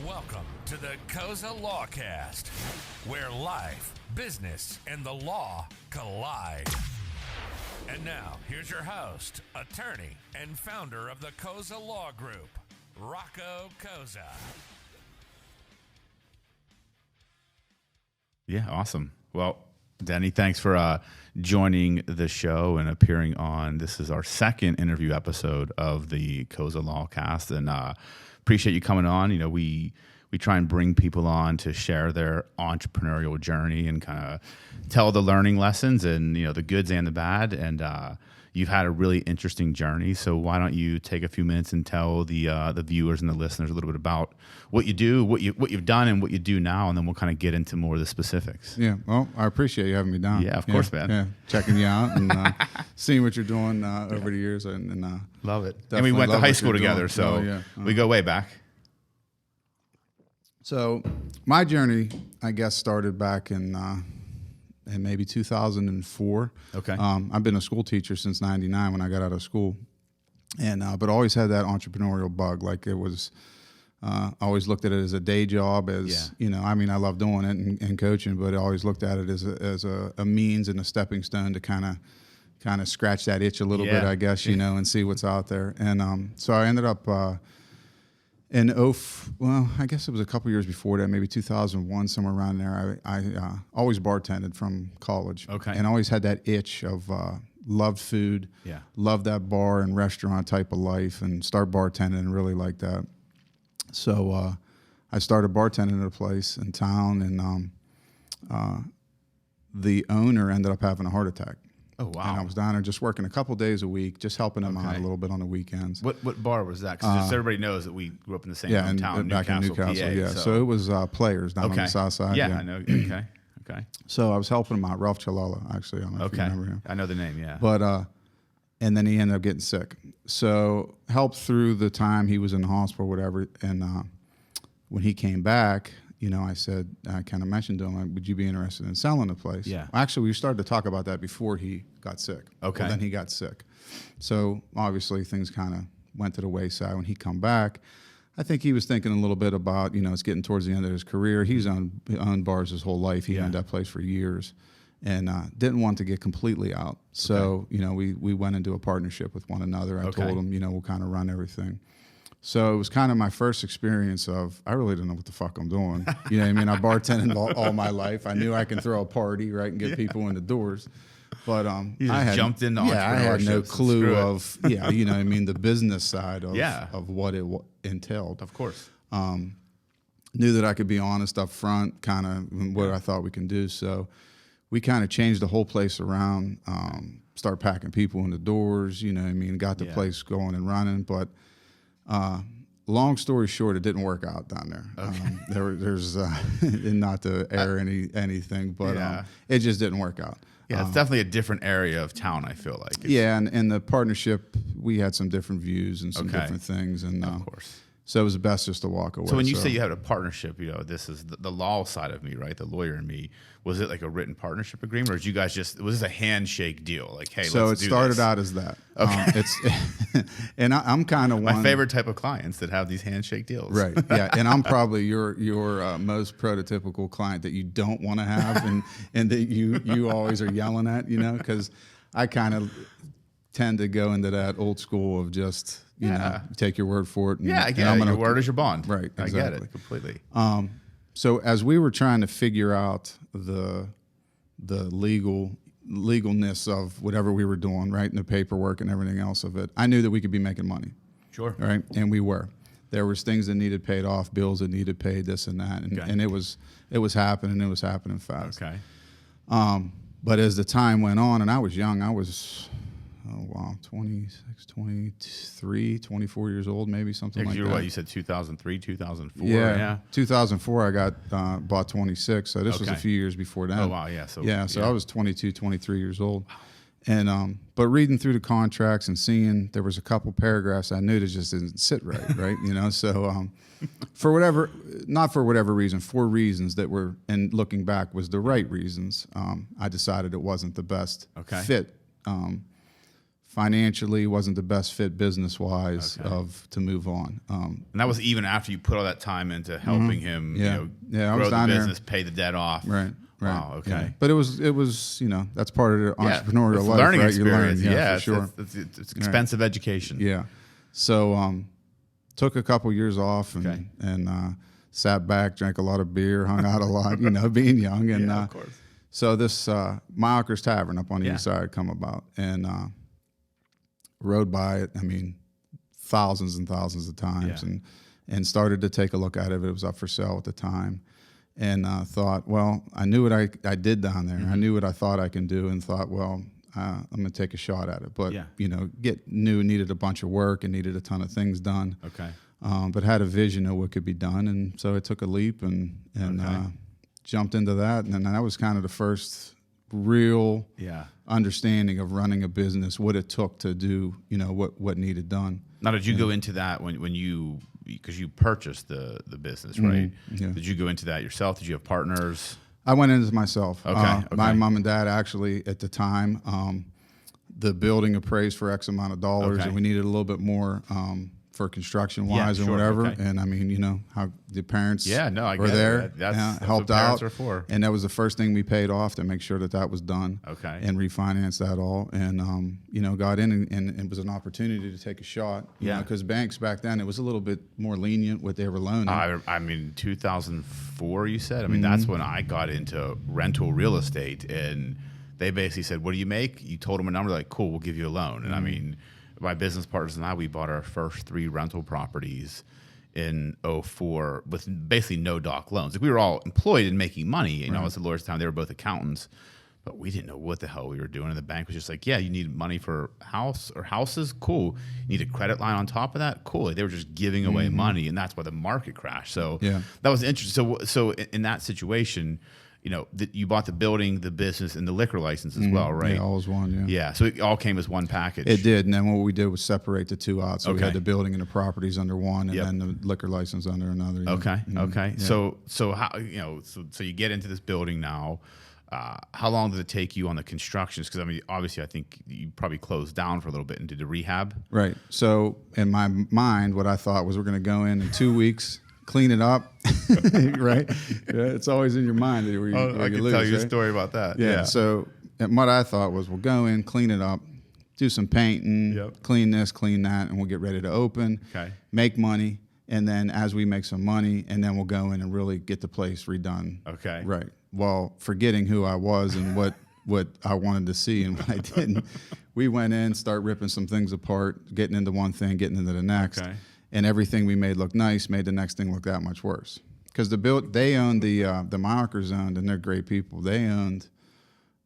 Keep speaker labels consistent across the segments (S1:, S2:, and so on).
S1: Welcome to the Cozza Lawcast, where life, business, and the law collide. And now, here's your host, attorney, and founder of the Cozza Law Group, Rocco Cozza.
S2: Yeah, awesome. Well, Denny, thanks for joining the show and appearing on. This is our second interview episode of the Cozza Lawcast, and appreciate you coming on. You know, we try and bring people on to share their entrepreneurial journey and kind of tell the learning lessons and, you know, the goods and the bad. And you've had a really interesting journey. So why don't you take a few minutes and tell the viewers and the listeners a little bit about what you do, what you've done, and what you do now, and then we'll kind of get into more of the specifics.
S3: Yeah, well, I appreciate you having me down.
S2: Yeah, of course, man.
S3: Yeah, checking you out and seeing what you're doing over the years, and
S2: love it. And we went to high school together, so we go way back.
S3: So my journey, I guess, started back in maybe 2004.
S2: Okay.
S3: I've been a school teacher since '99 when I got out of school, and but always had that entrepreneurial bug. Like it was, I always looked at it as a day job. You know, I mean, I love doing it and coaching, but I always looked at it as a means and a stepping stone to kind of scratch that itch a little bit, I guess, you know, and see what's out there. And so I ended up. I guess it was a couple years before that, maybe 2001, somewhere around there. I always bartended from college, and always had that itch of loved food, loved that bar and restaurant type of life, and start bartending and really like that. So I started bartending at a place in town, and the owner ended up having a heart attack.
S2: Oh, wow.
S3: And I was down there just working a couple days a week, just helping him out a little bit on the weekends.
S2: What bar was that? Because everybody knows that we grew up in the same town,
S3: back in Newcastle,
S2: PA,
S3: yeah. So it was Players down on the south side.
S2: Yeah, I know. Okay.
S3: So I was helping him out, Ralph Chalala, actually. I don't know if you remember him.
S2: I know the name, yeah.
S3: But, and then he ended up getting sick. So helped through the time he was in the hospital or whatever. And when he came back, you know, I kind of mentioned to him, like, would you be interested in selling the place?
S2: Yeah.
S3: Actually, we started to talk about that before he got sick.
S2: Okay.
S3: Well, then he got sick. So obviously things kind of went to the wayside. When he come back, I think he was thinking a little bit about, you know, it's getting towards the end of his career. He's owned bars his whole life. He owned that place for years and didn't want to get completely out. So, you know, we went into a partnership with one another. I told him, you know, we'll kind of run everything. So it was kind of my first experience of, I really didn't know what the fuck I'm doing. You know what I mean? I bartended all my life. I knew I can throw a party, right, and get people in the doors. But I had
S2: jumped into entrepreneurship.
S3: I had no clue of, you know what I mean, the business side of what it entailed.
S2: Of course.
S3: Knew that I could be honest up front, kind of what I thought we can do. So we kind of changed the whole place around, start packing people in the doors, you know what I mean, got the place going and running. But long story short, it didn't work out down there. Okay. There's and not to air anything, but it just didn't work out.
S2: Yeah, it's definitely a different area of town, I feel like.
S3: And the partnership, we had some different views and some different things. And
S2: of course.
S3: So it was best just to walk away.
S2: So when you say you had a partnership, you know, this is the law side of me, right? The lawyer in me. Was it like a written partnership agreement, or did you guys was this a handshake deal? Like, hey,
S3: so
S2: let's do
S3: this. So it started
S2: this?
S3: out as that. Okay. And I'm kind of
S2: my favorite type of clients that have these handshake deals.
S3: Right. Yeah. And I'm probably your most prototypical client that you don't want to have, and that you always are yelling at, you know, because I kind of tend to go into that old school of just, you know, take your word for it. And,
S2: I get it. Your word is your bond.
S3: Right. Exactly.
S2: I get it completely.
S3: So as we were trying to figure out the legalness of whatever we were doing, right, and the paperwork and everything else of it, I knew that we could be making money.
S2: Sure.
S3: Right, and we were. There was things that needed paid off, bills that needed paid, this and that, and it was happening. It was happening fast.
S2: Okay.
S3: But as the time went on, and I was young, I was 26, 23, 24 years old, maybe something like that.
S2: What, you said 2003, 2004?
S3: Yeah. 2004, I got bought 26, so this was a few years before that.
S2: Oh, wow, yeah.
S3: So I was 22, 23 years old. And but reading through the contracts and seeing there was a couple paragraphs I knew that just didn't sit right, you know. So for whatever reason, 4 reasons that were, and looking back was the right reasons, I decided it wasn't the best fit financially wasn't the best fit business wise to move on.
S2: And that was even after you put all that time into helping him,
S3: I
S2: grow
S3: was
S2: the
S3: down
S2: business,
S3: there.
S2: pay the debt off.
S3: Right.
S2: Wow. Okay.
S3: Yeah. But it was that's part of the entrepreneurial
S2: it's
S3: life,
S2: learning
S3: right?
S2: experience.
S3: You learn,
S2: for
S3: for sure.
S2: It's expensive education.
S3: Yeah. So took a couple years off and sat back, drank a lot of beer, hung out a lot, being young. And
S2: of course.
S3: so this Myocker's Tavern up on the east side had come about, and rode by it. I mean, thousands and thousands of times, and started to take a look at it. It was up for sale at the time, and thought, well, I knew what I did down there. I knew what I thought I can do, and thought, well, I'm going to take a shot at it. But needed a bunch of work and needed a ton of things done.
S2: Okay.
S3: But had a vision of what could be done, and so I took a leap and jumped into that, and then that was kind of the first real understanding of running a business, what it took to do, what needed done.
S2: Now, did you go into that when you, because you purchased the business, right?
S3: Yeah.
S2: Did you go into that yourself? Did you have partners?
S3: I went into myself.
S2: Okay.
S3: My mom and dad actually at the time, the building appraised for X amount of dollars, and we needed a little bit more for construction wise and whatever. Okay. And I mean, how the parents were there,
S2: that's
S3: helped
S2: what parents
S3: out.
S2: are for.
S3: And that was the first thing we paid off to make sure that was done.
S2: Okay.
S3: And refinanced that all, and got in, and it was an opportunity to take a shot. Because banks back then, it was a little bit more lenient what they were loaning.
S2: I mean, 2004, you said. I mean, that's when I got into rental real estate, and they basically said, "What do you make?" You told them a number, like, "Cool, we'll give you a loan." And I mean, my business partners and I, we bought our first 3 rental properties in 2004 with basically no doc loans. Like, we were all employed and making money. I was a lawyer at the time. They were both accountants, but we didn't know what the hell we were doing. And the bank was just like, "Yeah, you need money for house or houses? Cool. You need a credit line on top of that? Cool." They were just giving away money, and that's why the market crashed. So that was interesting. So in that situation, you bought the building, the business, and the liquor license as well, right?
S3: Yeah, all was one,
S2: Yeah, so it all came as one package.
S3: It did, and then what we did was separate the two out. So we had the building and the properties under one, and then the liquor license under another.
S2: Okay. Yeah. So how so you get into this building now. How long did it take you on the constructions? Because I mean, obviously, I think you probably closed down for a little bit and did the rehab.
S3: Right. So in my mind, what I thought was we're going to go in 2 weeks. Clean it up, right? Yeah, it's always in your mind. Where
S2: I can tell you a story about that.
S3: Yeah. So what I thought was we'll go in, clean it up, do some painting, clean this, clean that, and we'll get ready to open, make money, and then as we make some money, and then we'll go in and really get the place redone.
S2: Okay.
S3: Right. Well, forgetting who I was and what I wanted to see and what I didn't, we went in, start ripping some things apart, getting into one thing, getting into the next.
S2: Okay.
S3: And everything we made look nice made the next thing look that much worse. Because they owned the Myocker's owned, and they're great people. They owned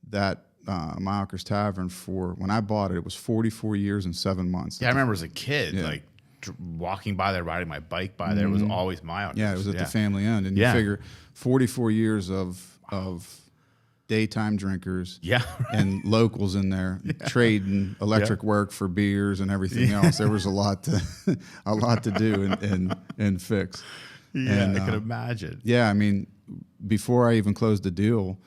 S3: that Myocker's Tavern for, when I bought it, it was 44 years and 7 months.
S2: Yeah, I remember as a kid, like walking by there, riding my bike by there, it was always Myocker's.
S3: Yeah, it was at the family owned. And you figure 44 years of daytime drinkers and locals in there trading electric work for beers and everything else. There was a lot to do and fix.
S2: Yeah, I can imagine.
S3: Yeah, I mean, before I even closed the deal,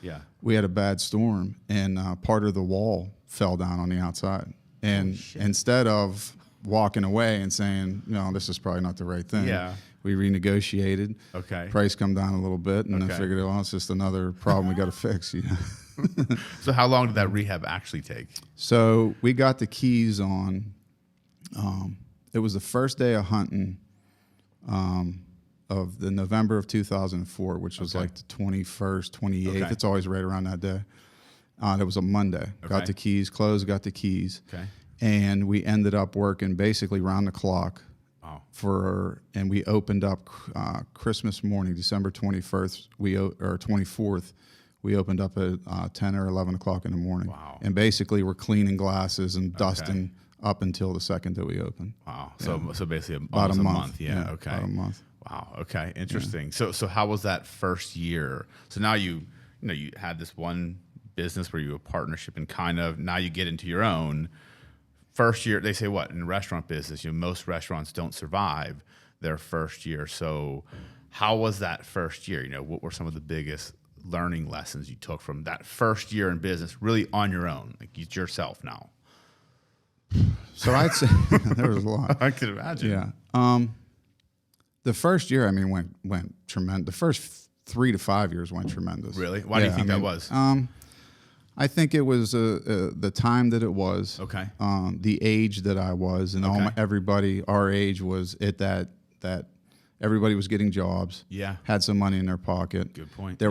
S3: we had a bad storm, and part of the wall fell down on the outside. And instead of walking away and saying, "No, this is probably not the right thing," we renegotiated.
S2: Okay.
S3: Price come down a little bit, and I figured, well, it's just another problem we got to fix.
S2: So how long did that rehab actually take?
S3: So we got the keys on. It was the first day of hunting of the November of 2004, which was like the 21st, 28th.
S2: Okay.
S3: It's always right around that day. It was a Monday. Got the keys, closed, got the keys.
S2: Okay.
S3: And we ended up working basically round the clock. And we opened up Christmas morning, December 21st, or 24th. We opened up at 10 or 11 o'clock in the morning.
S2: Wow.
S3: And basically we're cleaning glasses and dusting up until the second that we opened.
S2: Wow. So basically
S3: about a month.
S2: month. Yeah. Okay.
S3: About a month.
S2: Wow. Okay. Interesting. Yeah. So how was that first year? So now you had this one business where you were a partnership, and kind of now you get into your own. First year, they say what in the restaurant business, most restaurants don't survive their first year. So how was that first year? What were some of the biggest learning lessons you took from that first year in business, really on your own? Like, it's yourself now.
S3: So I'd say there was a lot.
S2: I could imagine.
S3: Yeah. The first year, I mean, went tremendous. The first 3 to 5 years went tremendous.
S2: Really? Why do you think that was?
S3: I think it was the time that it was.
S2: Okay.
S3: The age that I was, and everybody our age was at that everybody was getting jobs.
S2: Yeah.
S3: Had some money in their pocket.
S2: Good point.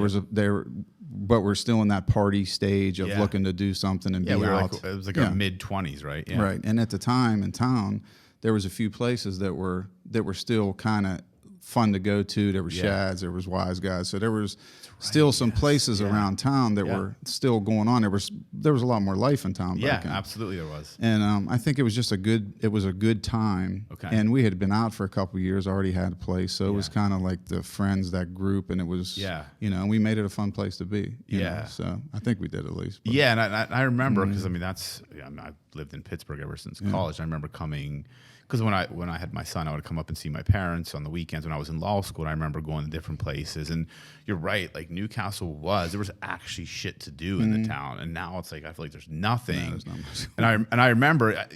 S3: But we're still in that party stage of looking to do something and be
S2: we were
S3: out.
S2: like, it was like our mid-20s, right? Yeah.
S3: Right. And at the time in town, there was a few places that were still kind of fun to go to. There were Shads, there was Wise Guys. So there was still some places around town that were still going on. There was a lot more life in town back then.
S2: Absolutely there was.
S3: And I think it was just a good time.
S2: Okay.
S3: And we had been out for a couple of years, already had a place. So it was kind of like the friends, that group, and it was, and we made it a fun place to be. You know? So I think we did at least. But.
S2: Yeah, and I remember, because I mean, I've lived in Pittsburgh ever since college. I remember coming, because when I had my son, I would come up and see my parents on the weekends when I was in law school. And I remember going to different places. And you're right, like Newcastle there was actually shit to do in the town. And now it's like, I feel like there's nothing. No, there's not much. and I remember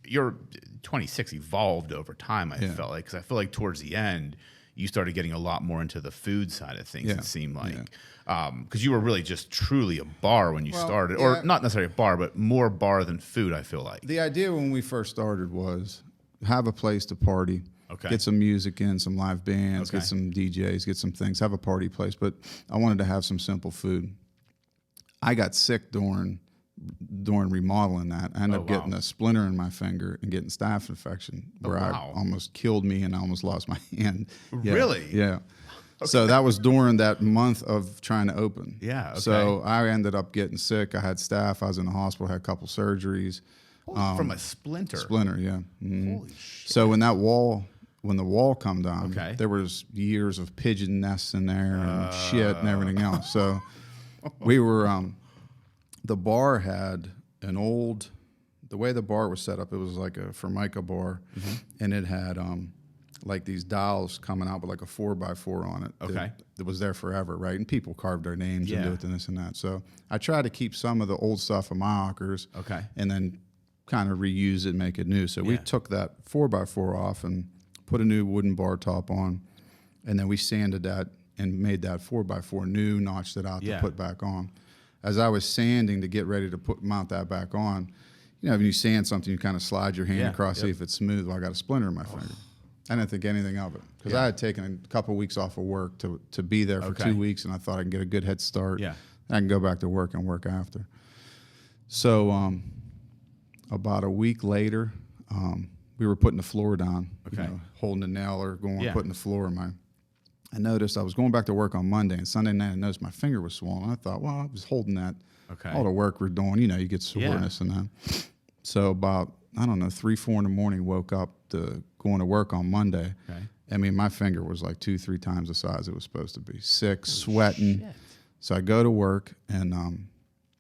S2: your 26 evolved over time, I felt like, because I feel like towards the end, you started getting a lot more into the food side of things, it seemed like. Because you were really just truly a bar when you started. Or not necessarily a bar, but more bar than food, I feel like.
S3: The idea when we first started was have a place to party, get some music in, some live bands, get some DJs, get some things, have a party place. But I wanted to have some simple food. I got sick during remodeling that. I ended up getting a splinter in my finger and getting staph infection where I almost killed me and I almost lost my hand.
S2: Really?
S3: Yeah. So that was during that month of trying to open.
S2: Yeah. Okay.
S3: So I ended up getting sick. I had staph. I was in the hospital, had a couple surgeries.
S2: From a splinter?
S3: Splinter, yeah. Mm-hmm.
S2: Holy shit.
S3: So when the wall come down, there was years of pigeon nests in there and shit and everything else. So we were, the bar had the way the bar was set up, it was like a Formica bar, and it had like these dials coming out with like a 4x4 on it. That was there forever, right? And people carved their names into it and this and that. So I tried to keep some of the old stuff of my Ockers, and then kind of reuse it, make it new. So we took that 4x4 off and put a new wooden bar top on, and then we sanded that and made that 4x4 new, notched it out to put back on. As I was sanding to get ready to mount that back on, when you sand something, you kind of slide your hand across, see if it's smooth. Well, I got a splinter in my finger. I didn't think anything of it because I had taken a couple of weeks off of work to be there for 2 weeks, and I thought I can get a good head start. I can go back to work and work after. So about a week later, we were putting the floor down, holding the nailer, putting the floor in my. I noticed I was going back to work on Monday, and Sunday night I noticed my finger was swollen. I thought, well, I was holding that. All the work we're doing, you get soreness and that. So about, 3, 4 in the morning, woke up to going to work on Monday. I mean, my finger was like 2-3 times the size it was supposed to be. Sick, sweating. Shit. So I go to work, and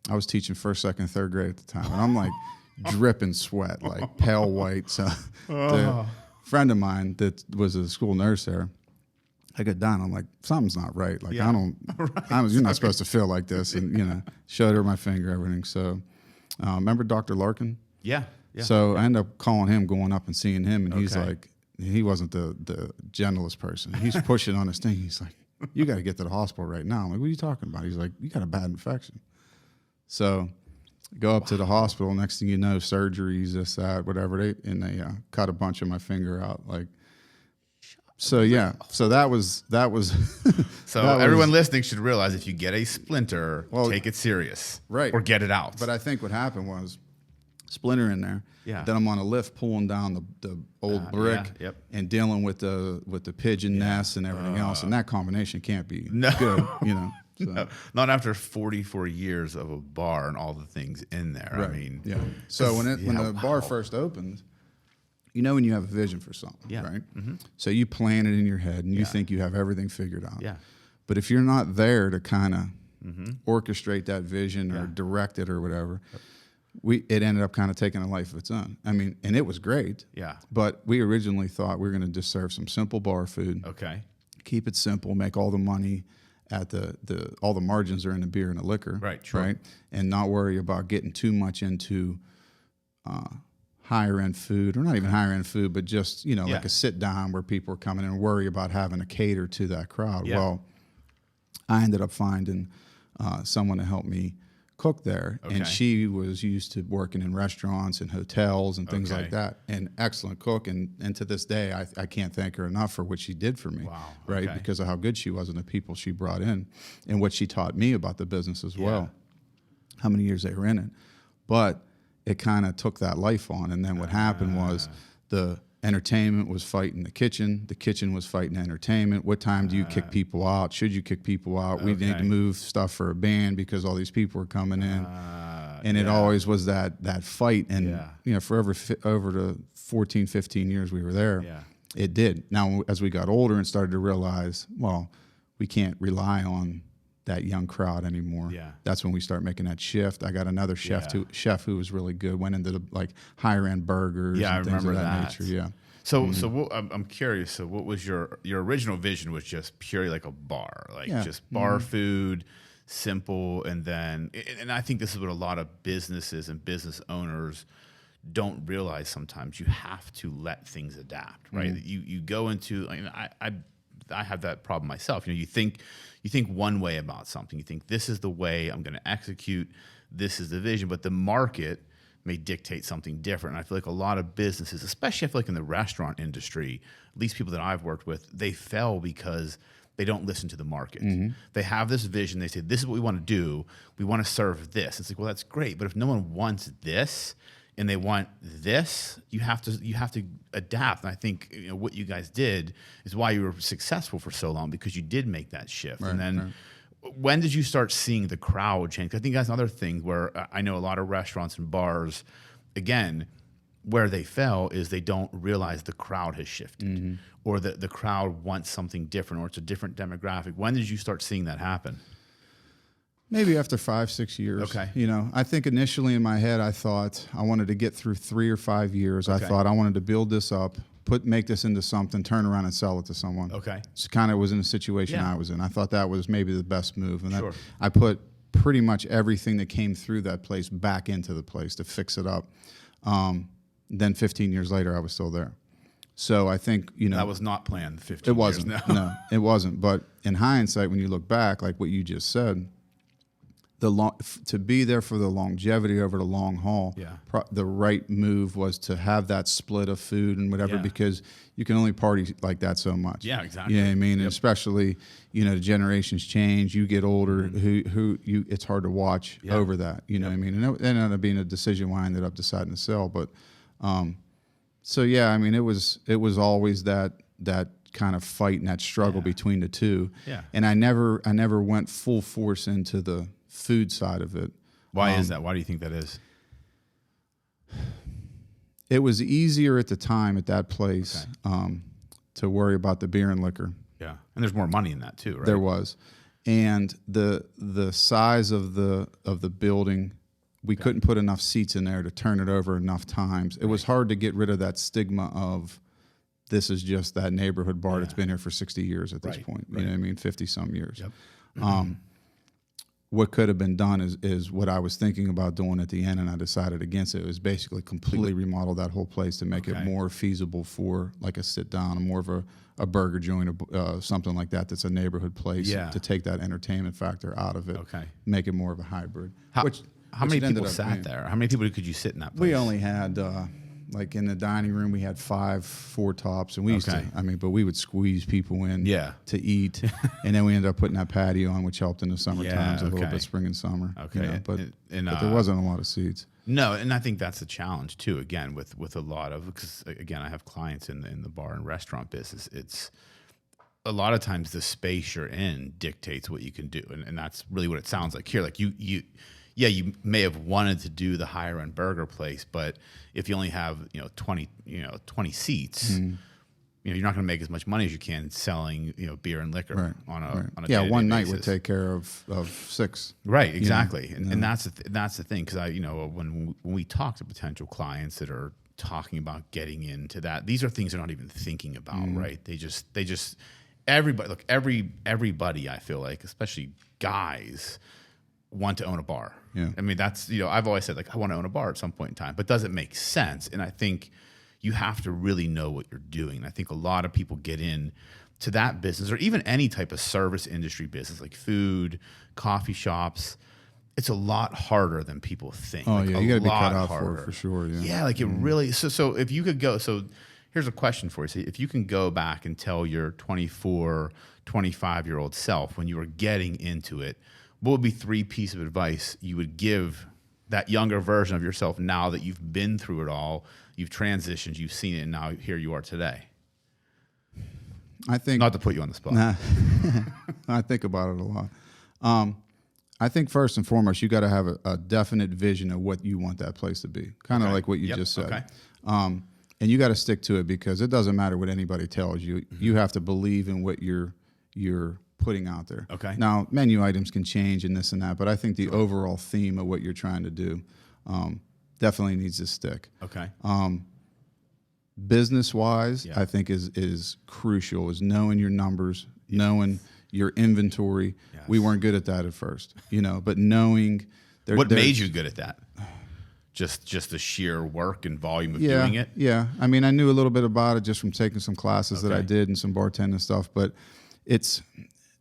S3: I was teaching 1st, 2nd, 3rd grade at the time, and I'm like dripping sweat, like pale white. So the friend of mine that was a school nurse there, I got done. I'm like, something's not right. Like, you're not supposed to feel like this. And, showed her my finger, everything. So remember Dr. Larkin?
S2: Yeah.
S3: So I ended up calling him, going up and seeing him. And he's like, he wasn't the gentlest person. He's pushing on his thing. He's like, you got to get to the hospital right now. I'm like, what are you talking about? He's like, you got a bad infection. So go up to the hospital. Next thing you know, surgeries, this, that, whatever. They cut a bunch of my finger out. Like, so so that was.
S2: So everyone listening should realize if you get a splinter, take it serious,
S3: right,
S2: or get it out.
S3: But I think what happened was splinter in there. Then I'm on a lift pulling down the old brick and dealing with the pigeon nests and everything else, and that combination can't be good, So.
S2: No, not after 44 years of a bar and all the things in there.
S3: Right.
S2: I mean,
S3: so when the bar first opened, when you have a vision for something, right? Mm-hmm. So you plan it in your head and you think you have everything figured out. But if you're not there to kind of orchestrate that vision or direct it or whatever, it ended up kind of taking a life of its own. I mean, and it was great. But we originally thought we were going to just serve some simple bar food. Keep it simple, make all the money at all the margins are in the beer and the liquor. Right. And not worry about getting too much into higher end food, or not even higher end food, but just, like a sit down where people are coming in and worry about having to cater to that crowd.
S2: Yeah.
S3: Well, I ended up finding someone to help me cook there, and she was used to working in restaurants and hotels and things like that, and excellent cook, and to this day I can't thank her enough for what she did for me.
S2: Wow.
S3: Right, because of how good she was and the people she brought in and what she taught me about the business as well, how many years they were in it. But it kind of took that life on, and then what happened was the entertainment was fighting the kitchen was fighting entertainment. What time do you kick people out? Should you kick people out? We need to move stuff for a band because all these people were coming in, and it always was that fight. And for over the 14, 15 years we were there, it did. Now as we got older and started to realize, well, we can't rely on that young crowd anymore. That's when we start making that shift. I got another chef who was really good, went into the higher end burgers and things of that nature.
S2: So what, I'm curious, so what was your original vision? Was just purely like a bar, just bar food, simple, and I think this is what a lot of businesses and business owners don't realize sometimes. You have to let things adapt, right? You go into, I have that problem myself. You think one way about something. You think this is the way I'm going to execute. This is the vision, but the market may dictate something different. And I feel like a lot of businesses, especially I feel like in the restaurant industry, at least people that I've worked with, they fail because they don't listen to the market. They have this vision. They say, this is what we want to do. We want to serve this. It's like, well, that's great. But if no one wants this, and they want this, you have to adapt. And I think what you guys did is why you were successful for so long, because you did make that shift. And then when did you start seeing the crowd change? I think that's another thing where I know a lot of restaurants and bars, again, where they fail is they don't realize the crowd has shifted, or the crowd wants something different, or it's a different demographic. When did you start seeing that happen?
S3: Maybe after 5-6 years. I think initially in my head, I thought I wanted to get through 3 or 5 years. I thought I wanted to build this up, make this into something, turn around and sell it to someone. So kind of was in a situation I was in. I thought that was maybe the best move. And I put pretty much everything that came through that place back into the place to fix it up. Then 15 years later, I was still there. So I think,
S2: that was not planned 15 years.
S3: It wasn't. No, it wasn't. But in hindsight, when you look back, like what you just said, to be there for the longevity over the long haul, the right move was to have that split of food and whatever, because you can only party like that so much.
S2: Yeah, exactly.
S3: You know what I mean? And especially, the generations change, you get older, it's hard to watch over that. You know what I mean? And it ended up being a decision why I ended up deciding to sell. But it was always that kind of fight and that struggle between the two. And I never went full force into the food side of it.
S2: Why is that? Why do you think that is?
S3: It was easier at the time at that place to worry about the beer and liquor.
S2: Yeah, and there's more money in that too, right?
S3: There was, and the size of the building, we couldn't put enough seats in there to turn it over enough times. It was hard to get rid of that stigma of this is just that neighborhood bar that's been here for 60 years at this point. You know what I mean? 50 some years. What could have been done is what I was thinking about doing at the end, and I decided against it. It was basically completely remodel that whole place to make it more feasible for like a sit down, more of a burger joint, something like that. That's a neighborhood place to take that entertainment factor out of it. Make it more of a hybrid.
S2: How many people sat there? How many people could you sit in that place?
S3: We only had. Like in the dining room, we had 4 tops, and we used to. But we would squeeze people in to eat, and then we ended up putting that patio on, which helped in the summer times a little bit, spring and summer. But there wasn't a lot of seats.
S2: No, and I think that's a challenge too. Again, with a lot of, because again, I have clients in the bar and restaurant business. It's a lot of times the space you're in dictates what you can do, and that's really what it sounds like here. Like you may have wanted to do the higher end burger place, but if you only have 20 seats, you're not going to make as much money as you can selling beer and liquor on a day-to-day
S3: one night
S2: basis.
S3: would take care of 6.
S2: Right, exactly, and that's the thing, because when we talk to potential clients that are talking about getting into that, these are things they're not even thinking about, right? They just everybody I feel like, especially guys, want to own a bar.
S3: Yeah.
S2: I mean, that's, I've always said, like, I want to own a bar at some point in time, but does it make sense? And I think you have to really know what you're doing. I think a lot of people get in to that business, or even any type of service industry business, like food, coffee shops. It's a lot harder than people think.
S3: Oh,
S2: like,
S3: yeah, you got to be cut out for sure. Yeah,
S2: yeah, like it really. So if you could go, so here's a question for you. So if you can go back and tell your 24, 25-year-old self when you were getting into it, what would be 3 pieces of advice you would give that younger version of yourself now that you've been through it all, you've transitioned, you've seen it, and now here you are today?
S3: I think,
S2: not to put you on the spot.
S3: Nah, I think about it a lot. I think first and foremost, you got to have a definite vision of what you want that place to be. Kind of like what you just said.
S2: Okay.
S3: And you got to stick to it, because it doesn't matter what anybody tells you. You have to believe in what you're putting out there.
S2: Okay.
S3: Now, menu items can change and this and that, but I think the overall theme of what you're trying to do definitely needs to stick.
S2: Okay.
S3: Business-wise, I think is crucial, is knowing your numbers, knowing your inventory.
S2: Yes.
S3: We weren't good at that at first, but knowing.
S2: What made you good at that? Just the sheer work and volume of doing it?
S3: Yeah. I mean, I knew a little bit about it just from taking some classes that I did and some bartending stuff, but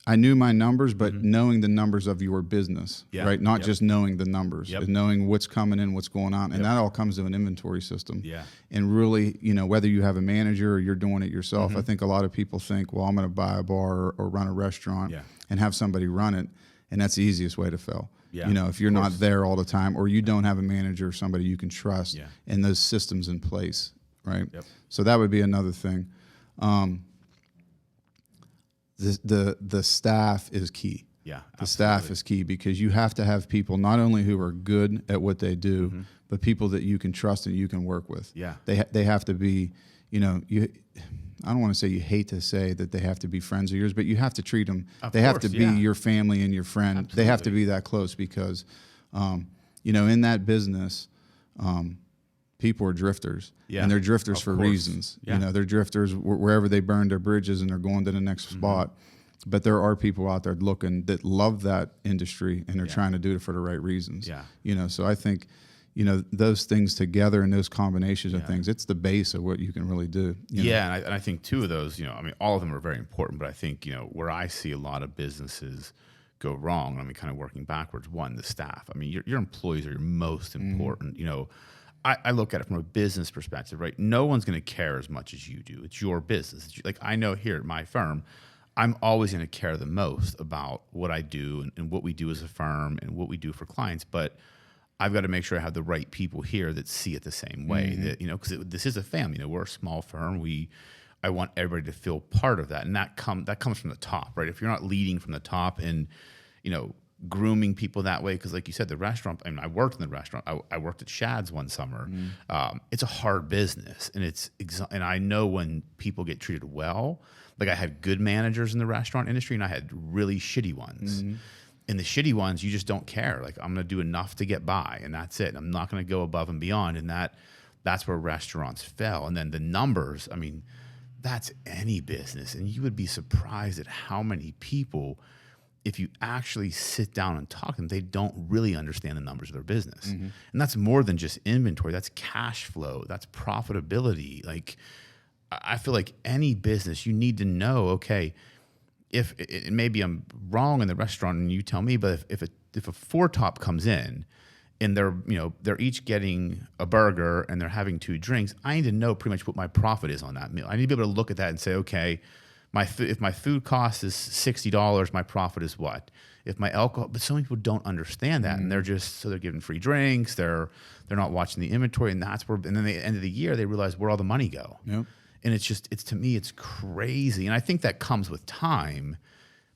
S3: I knew my numbers, but knowing the numbers of your business, right? Not just knowing the numbers, and knowing what's coming in, what's going on. And that all comes to an inventory system.
S2: Yeah.
S3: And really, whether you have a manager or you're doing it yourself, I think a lot of people think, well, I'm going to buy a bar or run a restaurant and have somebody run it. And that's the easiest way to fail.
S2: Yeah,
S3: if you're not there all the time, or you don't have a manager or somebody you can trust and those systems in place, right?
S2: Yep.
S3: So that would be another thing. The staff is key.
S2: Yeah,
S3: the staff is key, because you have to have people not only who are good at what they do, but people that you can trust and you can work with.
S2: Yeah,
S3: they have to be, I don't want to say, you hate to say that they have to be friends of yours, but you have to treat them. They have to be your family and your friend. Absolutely. They have to be that close, because, in that business, people are drifters, and they're drifters for reasons.
S2: Yeah.
S3: They're drifters wherever they burn their bridges and they're going to the next spot. But there are people out there that love that industry, and they're trying to do it for the right reasons.
S2: Yeah.
S3: So I think, those things together and those combinations of things, it's the base of what you can really do.
S2: And I think 2 of those, all of them are very important, but I think, where I see a lot of businesses go wrong, kind of working backwards, 1, the staff. Your employees are your most important. I look at it from a business perspective, right? No one's going to care as much as you do. It's your business. Like, I know here at my firm, I'm always going to care the most about what I do and what we do as a firm and what we do for clients. But I've got to make sure I have the right people here that see it the same way. That, because this is a family. We're a small firm. I want everybody to feel part of that, and that comes from the top, right? If you're not leading from the top and grooming people that way, because like you said, the restaurant, I worked in the restaurant. I worked at Shad's one summer. It's a hard business, and I know when people get treated well. Like, I had good managers in the restaurant industry, and I had really shitty ones. And the shitty ones, you just don't care. Like, I'm going to do enough to get by, and that's it. I'm not going to go above and beyond, and that's where restaurants fell. And then the numbers, that's any business, and you would be surprised at how many people, if you actually sit down and talk to them, they don't really understand the numbers of their business. And that's more than just inventory. That's cash flow. That's profitability. Like, I feel like any business, you need to know, okay, if maybe I'm wrong in the restaurant and you tell me, but if a 4-top comes in and they're each getting a burger and they're having 2 drinks, I need to know pretty much what my profit is on that meal. I need to be able to look at that and say, okay, if my food cost is $60, my profit is what? If my alcohol, but so many people don't understand that, and they're giving free drinks, they're not watching the inventory, and that's where, and then at the end of the year they realize where all the money go.
S3: Yep.
S2: And to me, it's crazy. And I think that comes with time,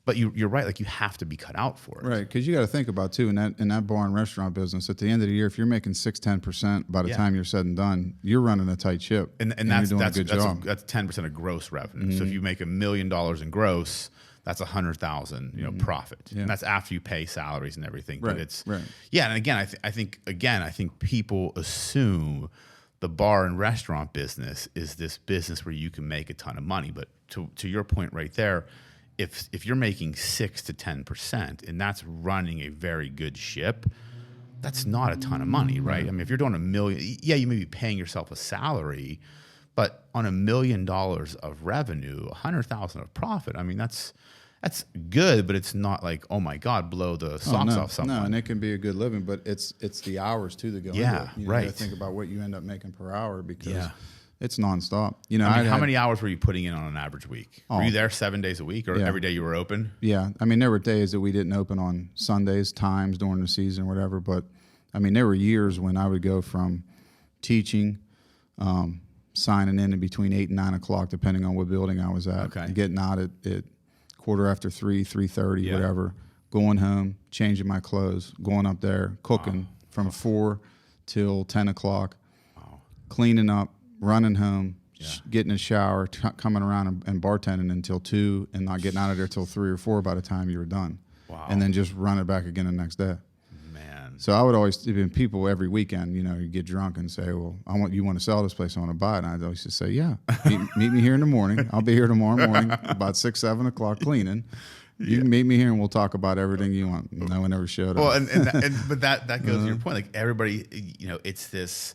S2: but you're right. Like, you have to be cut out for it.
S3: Right. Because you got to think about, too, in that bar and restaurant business, at the end of the year, if you're making 6-10% by the time you're said and done, you're running a tight ship.
S2: And
S3: you're doing a good job.
S2: That's 10% of gross revenue. So if you make $1 million in gross, that's $100,000, profit. Yeah. And that's after you pay salaries and everything.
S3: Right.
S2: But it's,
S3: right.
S2: Yeah. And again, I think people assume the bar and restaurant business is this business where you can make a ton of money. But to your point right there, if you're making 6 to 10%, and that's running a very good ship, that's not a ton of money, right? I mean, if you're doing $1 million, yeah, you may be paying yourself a salary, but on $1 million of revenue, 100,000 of profit, I mean, that's good, but it's not like, oh my God, blow the socks off someone.
S3: No, and it can be a good living, but it's the hours too that go into it. You
S2: right.
S3: gotta think about what you end up making per hour because it's nonstop. You know,
S2: I mean, how many hours were you putting in on an average week? Were you there 7 days a week, or every day you were open?
S3: Yeah, I mean, there were days that we didn't open on Sundays, times during the season, whatever. But I mean, there were years when I would go from teaching, signing in between 8 and 9 o'clock, depending on what building I was at, getting out at 3:15, 3:30, whatever, going home, changing my clothes, going up there, cooking from 4 till 10 o'clock, cleaning up, running home, getting a shower, coming around and bartending until 2 and not getting out of there till 3 or 4 by the time you were done.
S2: Wow.
S3: And then just run it back again the next day.
S2: Man.
S3: So I would always, even people every weekend, you know, you get drunk and say, well, you want to sell this place, I want to buy it. And I'd always just say, yeah, meet me here in the morning. I'll be here tomorrow morning about 6, 7 o'clock cleaning. You can meet me here and we'll talk about everything you want. No one ever showed up.
S2: Well, but that goes to your point. Like everybody, you know, it's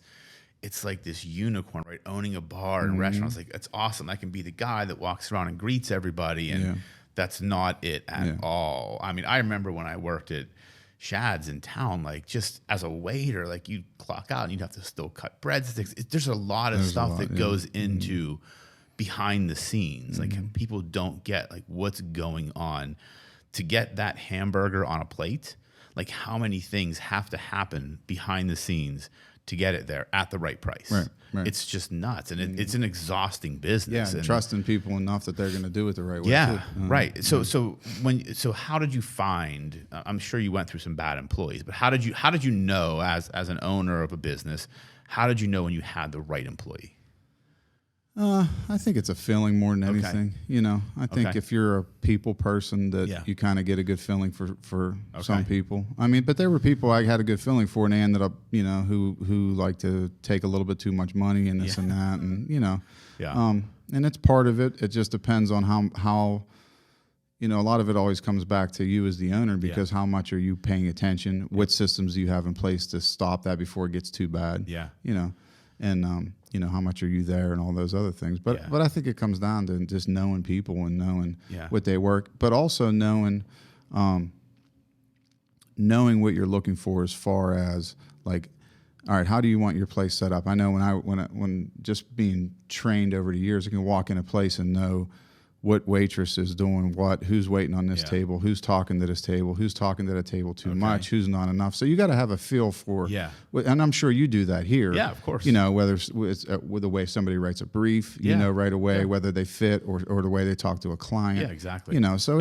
S2: like this unicorn, right? Owning a bar and restaurants. Like, it's awesome. I can be the guy that walks around and greets everybody. And that's not it at all. I mean, I remember when I worked at Shad's in town, like just as a waiter, like you'd clock out and you'd have to still cut breadsticks. There's a lot of stuff that goes into behind the scenes. Like people don't get like what's going on to get that hamburger on a plate. Like how many things have to happen behind the scenes to get it there at the right price.
S3: Right.
S2: It's just nuts. And it's an exhausting business.
S3: Yeah,
S2: and
S3: trusting people enough that they're going to do it the right way.
S2: Yeah,
S3: too.
S2: right. So how did you find, I'm sure you went through some bad employees, but how did you know as an owner of a business, how did you know when you had the right employee?
S3: I think it's a feeling more than anything. You know, I think if you're a people person that you kind of get a good feeling for some people. I mean, but there were people I had a good feeling for and they ended up, you know, who like to take a little bit too much money and this and that. And, you know, and it's part of it. It just depends on how, you know, a lot of it always comes back to you as the owner because how much are you paying attention? What systems do you have in place to stop that before it gets too bad? Yeah. You know, and, you know, how much are you there and all those other things. But I think it comes down to just knowing people and knowing what they work, but also knowing what you're looking for as far as like, all right, how do you want your place set up? I know when just being trained over the years, I can walk in a place and know what waitress is doing what, who's waiting on this table, who's talking to this table, who's talking to that table too much, who's not enough. So you got to have a feel for, and I'm sure you do that here.
S2: Yeah, of course.
S3: You know, whether it's with the way somebody writes a brief, you know right away whether they fit or the way they talk to a client.
S2: Yeah, exactly.
S3: You know, so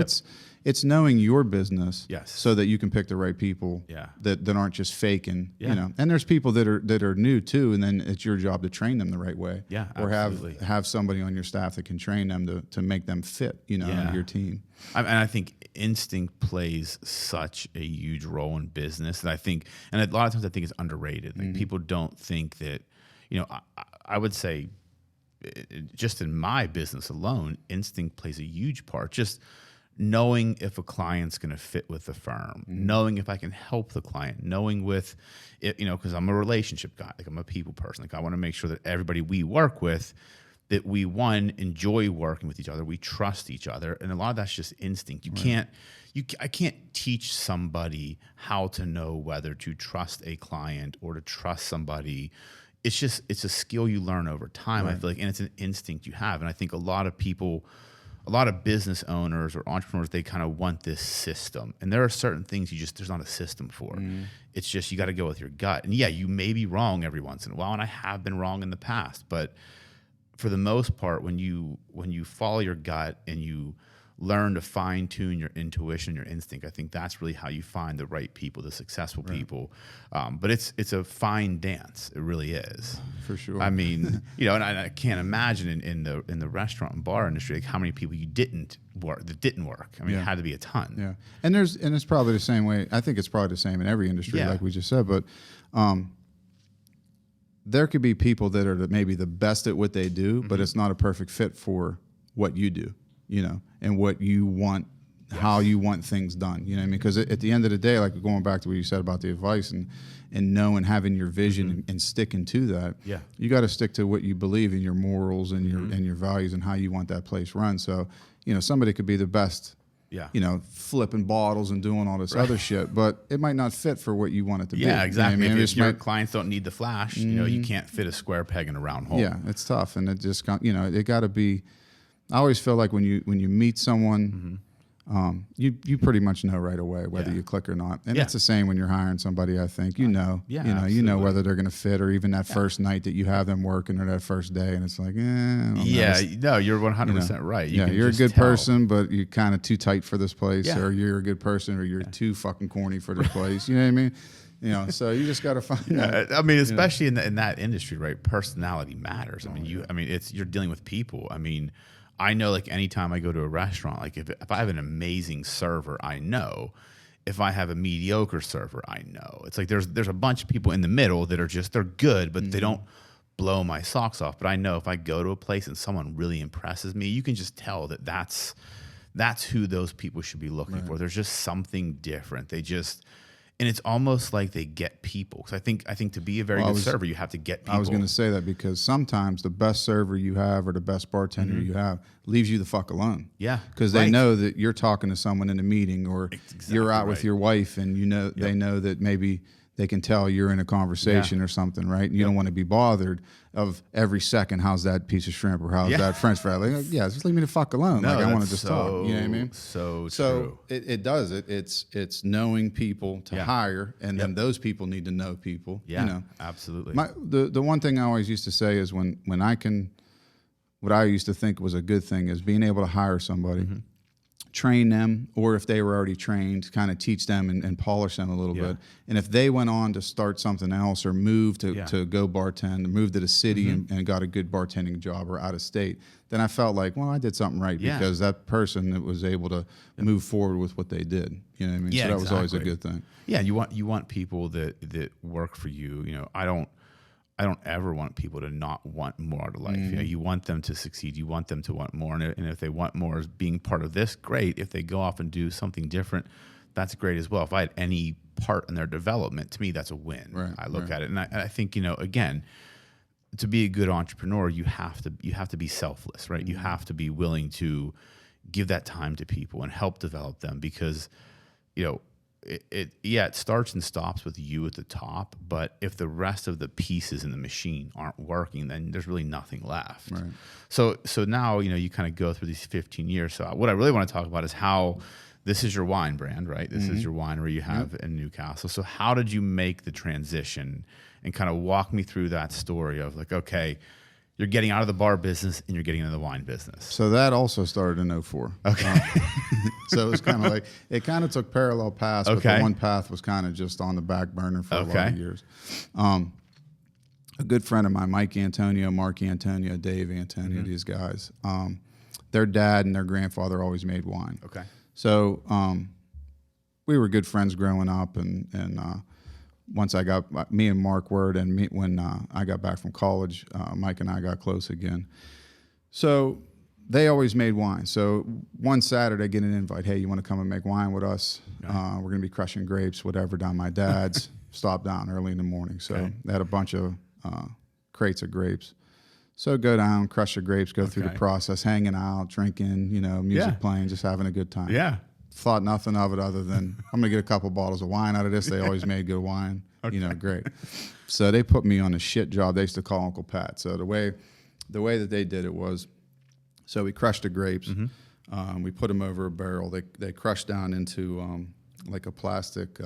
S3: it's knowing your business so that you can pick the right people that aren't just faking, you know. And there's people that are new too, and then it's your job to train them the right way. Yeah, or have somebody on your staff that can train them to make them fit, you know, into your team.
S2: And I think instinct plays such a huge role in business. And I think, and a lot of times I think it's underrated. Like people don't think that, you know, I would say just in my business alone, instinct plays a huge part. Just knowing if a client's going to fit with the firm, knowing if I can help the client, knowing with, you know, because I'm a relationship guy, like I'm a people person. Like I want to make sure that everybody we work with, that we, one, enjoy working with each other, we trust each other, and a lot of that's just instinct. I can't teach somebody how to know whether to trust a client or to trust somebody. It's a skill you learn over time. I feel like, and it's an instinct you have. And I think a lot of people, a lot of business owners or entrepreneurs, they kind of want this system. And there are certain things there's not a system for. It's just, you got to go with your gut. And yeah, you may be wrong every once in a while, and I have been wrong in the past, but for the most part, when you follow your gut and you learn to fine tune your intuition, your instinct, I think that's really how you find the right people, the successful people. But it's a fine dance. It really is.
S3: For sure.
S2: I mean, you know, and I can't imagine in the restaurant and bar industry, like how many people that didn't work. I mean, it had to be a ton.
S3: Yeah. And it's probably the same way. I think it's probably the same in every industry, like we just said, but there could be people that are maybe the best at what they do, but it's not a perfect fit for what you do. and what you want, how you want things done. You know what I mean? Because at the end of the day, like going back to what you said about the advice and knowing, having your vision and sticking to that, you got to stick to what you believe in, your morals and your values and how you want that place run. So, somebody could be the best, flipping bottles and doing all this other shit, but it might not fit for what you want it to be.
S2: Yeah, exactly.
S3: You know what I mean?
S2: If your clients don't need the flash, you can't fit a square peg in a round hole.
S3: Yeah, it's tough. And it just, it got to be, I always feel like when you meet someone, you pretty much know right away whether you click or not. And it's the same when you're hiring somebody, I think. You know whether they're going to fit, or even that first night that you have them working, or that first day, and it's like,
S2: no, you're 100% right.
S3: You're a good person, but you're kind of too tight for this place, or you're a good person, or you're too fucking corny for this place. You know what I mean? So you just got to find out.
S2: I mean, especially in that industry, right? Personality matters. You're dealing with people. I mean, I know, like, anytime I go to a restaurant, like if I have an amazing server, I know. If I have a mediocre server, I know. It's like there's a bunch of people in the middle that are they're good, but they don't blow my socks off. But I know if I go to a place and someone really impresses me, you can just tell that's who those people should be looking for. There's just something different. And it's almost like they get people. Because I think to be a very good server, you have to get people.
S3: I was going to say that because sometimes the best server you have or the best bartender you have leaves you the fuck alone.
S2: Yeah.
S3: Because they know that you're talking to someone in a meeting, or you're out with your wife, and they know that maybe they can tell you're in a conversation or something, right? And you don't want to be bothered of every second, how's that piece of shrimp, or how's that French fry? Like, just leave me the fuck alone.
S2: No,
S3: I want to just talk. You know what I mean?
S2: So
S3: true. It does it. It's knowing people to hire, and then those people need to know people.
S2: Yeah, absolutely.
S3: The one thing I always used to say is when what I used to think was a good thing is being able to hire somebody, train them, or if they were already trained, kind of teach them and polish them a little bit. And if they went on to start something else, or move to go bartend, move to the city and got a good bartending job, or out of state, then I felt like, well, I did something right, because that person was able to move forward with what they did. You know what I mean? So that was always a good thing.
S2: Yeah, you want people that work for you. I don't ever want people to not want more out of life. You want them to succeed. You want them to want more. And if they want more as being part of this, great. If they go off and do something different, that's great as well. If I had any part in their development, to me, that's a win.
S3: Right,
S2: I look at it. And I think, again, to be a good entrepreneur, you have to be selfless, right? You have to be willing to give that time to people and help develop them, because, it starts and stops with you at the top, but if the rest of the pieces in the machine aren't working, then there's really nothing left.
S3: Right.
S2: So now, you kind of go through these 15 years. So what I really want to talk about is how this is your wine brand, right? This is your winery you have in Newcastle. So how did you make the transition, and kind of walk me through that story of like, okay, you're getting out of the bar business and you're getting into the wine business.
S3: So that also started in 2004. Okay. So it was kind of like, it kind of took parallel paths, but the one path was kind of just on the back burner for a lot of years. A good friend of mine, Mike Antonio, Mark Antonio, Dave Antonio, these guys, their dad and their grandfather always made wine. Okay. So we were good friends growing up, and once me and Mark were, and when I got back from college, Mike and I got close again. So they always made wine. So one Saturday, I get an invite. Hey, you want to come and make wine with us? Okay. We're going to be crushing grapes, whatever, down my dad's. Stop down early in the morning. So they had a bunch of crates of grapes. So go down, crush the grapes, go through the process, hanging out, drinking, music playing, just having a good time. Yeah. Thought nothing of it other than I'm going to get a couple bottles of wine out of this. They always made good wine. Great. So they put me on a shit job. They used to call Uncle Pat. So the way that they did it was, so we crushed the grapes. We put them over a barrel. They crushed down into like a plastic,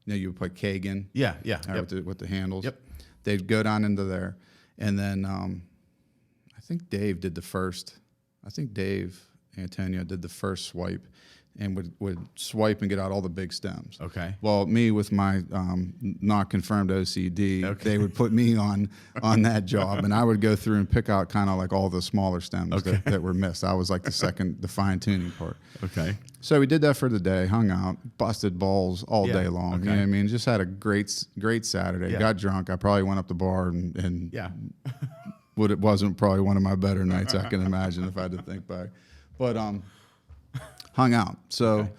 S3: you would put keg in. With the handles. Yep. They'd go down into there. And then I think Dave Antonio did the first swipe, and would swipe and get out all the big stems. Okay. Well, me with my not confirmed OCD, they would put me on that job, and I would go through and pick out kind of like all the smaller stems that were missed. I was like the fine tuning part. Okay. So we did that for the day, hung out, busted balls all day long. Okay. You know what I mean? Just had a great Saturday. Got drunk. I probably went up the bar and it wasn't probably one of my better nights I can imagine if I had to think back. but hung out. So
S2: Okay.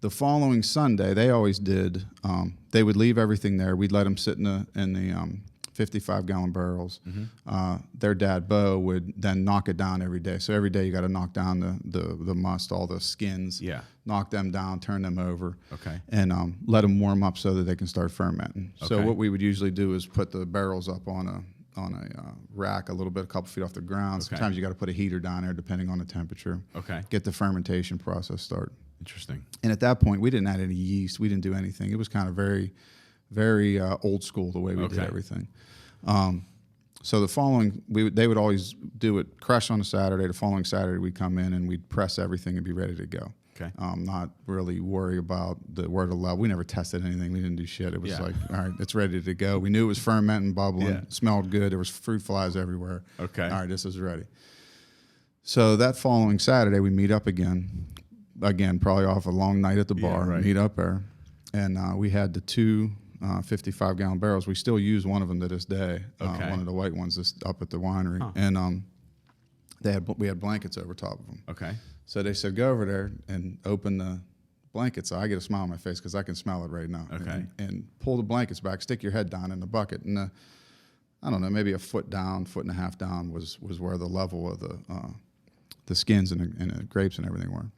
S3: the following Sunday, they always did. They would leave everything there. We'd let them sit in the 55-gallon barrels. Their dad, Bo, would then knock it down every day. So every day you got to knock down the must, all the skins,
S2: Yeah.
S3: knock them down, turn them over,
S2: Okay.
S3: and let them warm up so that they can start fermenting. So
S2: Okay.
S3: what we would usually do is put the barrels up on a rack a couple feet off the ground.
S2: Okay.
S3: Sometimes you got to put a heater down there depending on the temperature.
S2: Okay.
S3: Get the fermentation process started.
S2: Interesting.
S3: And at that point, we didn't add any yeast. We didn't do anything. It was kind of very, very old school the way we did
S2: Okay.
S3: everything. So the following, they would always do it, crush on a Saturday. The following Saturday, we'd come in and we'd press everything and be ready to go.
S2: Okay.
S3: Not really worry about where to level. We never tested anything. We didn't do shit. It was like, all right, it's ready to go. We knew it was fermenting, bubbling,
S2: Yeah.
S3: smelled good. There was fruit flies everywhere.
S2: Okay.
S3: All right, this is ready. So that following Saturday, we meet up again. Again, probably off a long night at the bar.
S2: right.
S3: Meet up there. And we had the two 55-gallon barrels. We still use one of them to this day.
S2: Okay.
S3: One of the white ones that's up at the winery.
S2: Huh.
S3: And we had blankets over top of them.
S2: Okay.
S3: So they said, go over there and open the blankets. So I get a smile on my face because I can smell it right now.
S2: Okay.
S3: And pull the blankets back, stick your head down in the bucket. And I don't know, maybe a foot down, foot and a half down was where the level of the skins and the grapes and everything were.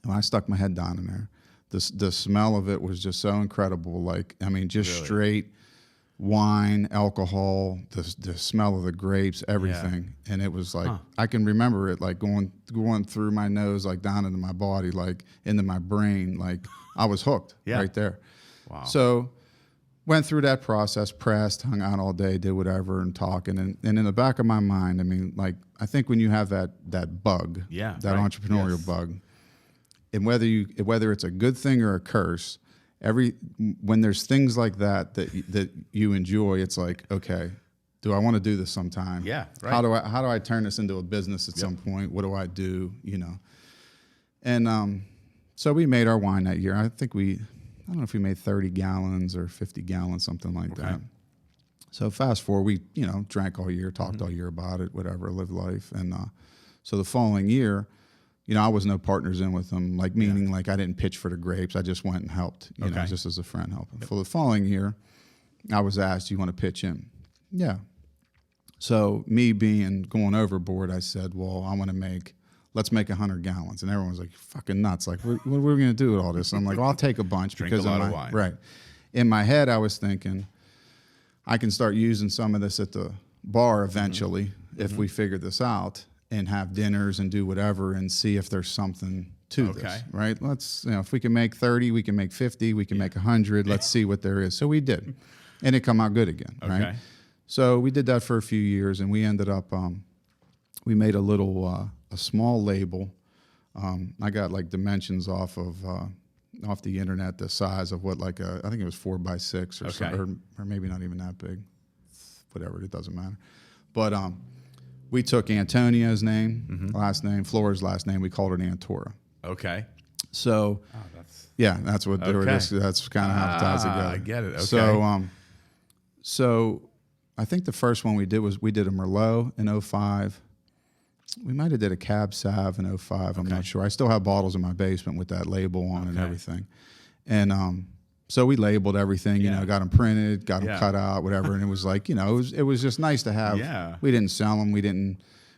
S3: And I stuck my head down in there. The smell of it was just so incredible. Like, I mean, just
S2: Really?
S3: straight wine, alcohol, the smell of the grapes, everything. And it was like, I can remember it like going through my nose, like down into my body, like into my brain. Like I was hooked right there.
S2: Wow.
S3: So went through that process, pressed, hung out all day, did whatever and talking. And in the back of my mind, I mean, like, I think when you have that bug, that
S2: right.
S3: entrepreneurial
S2: Yes.
S3: bug, and whether it's a good thing or a curse, when there's things like that you enjoy, it's like, okay, do I want to do this sometime?
S2: Yeah, right.
S3: How do I turn this into a business at some point? What do I do? You know. And so we made our wine that year. I don't know if we made 30 gallons or 50 gallons, something like that. So fast forward, we drank all year, talked all year about it, whatever, lived life. And so the following year, I was no partners in with them, like meaning like I didn't pitch for the grapes. I just went and helped, just as a friend helping. For the following year, I was asked, "Do you want to pitch in?" Yeah. So me going overboard, I said, "Well, let's make 100 gallons." And everyone was like, "You're fucking nuts. Like, what are we going to do with all this?" And I'm like, "Well, I'll take a bunch."
S2: Drink
S3: because
S2: a lot of wine.
S3: Right. In my head, I was thinking, I can start using some of this at the bar eventually if we figure this out and have dinners and do whatever and see if there's something to this, right? Let's, if we can make 30, we can make 50, we can make 100. Let's see what there is. So we did. And it come out good again, right? So we did that for a few years and we ended up, we made a small label. I got like dimensions off the internet, the size of what I think it was 4x6 or something, or maybe not even that big. Whatever, it doesn't matter. But we took Antonio's name, last name, Flora's last name. We called it Antora.
S2: Okay.
S3: So, that's what they were. That's kind of how it ties together.
S2: I get it. Okay.
S3: So I think the first one we did was we did a Merlot in 05. We might have did a Cab Sav in 05. I'm not sure. I still have bottles in my basement with that label on and everything. And so we labeled everything, got them printed, got them cut out, whatever. And it was like, it was just nice to have.
S2: Yeah.
S3: We didn't sell them. We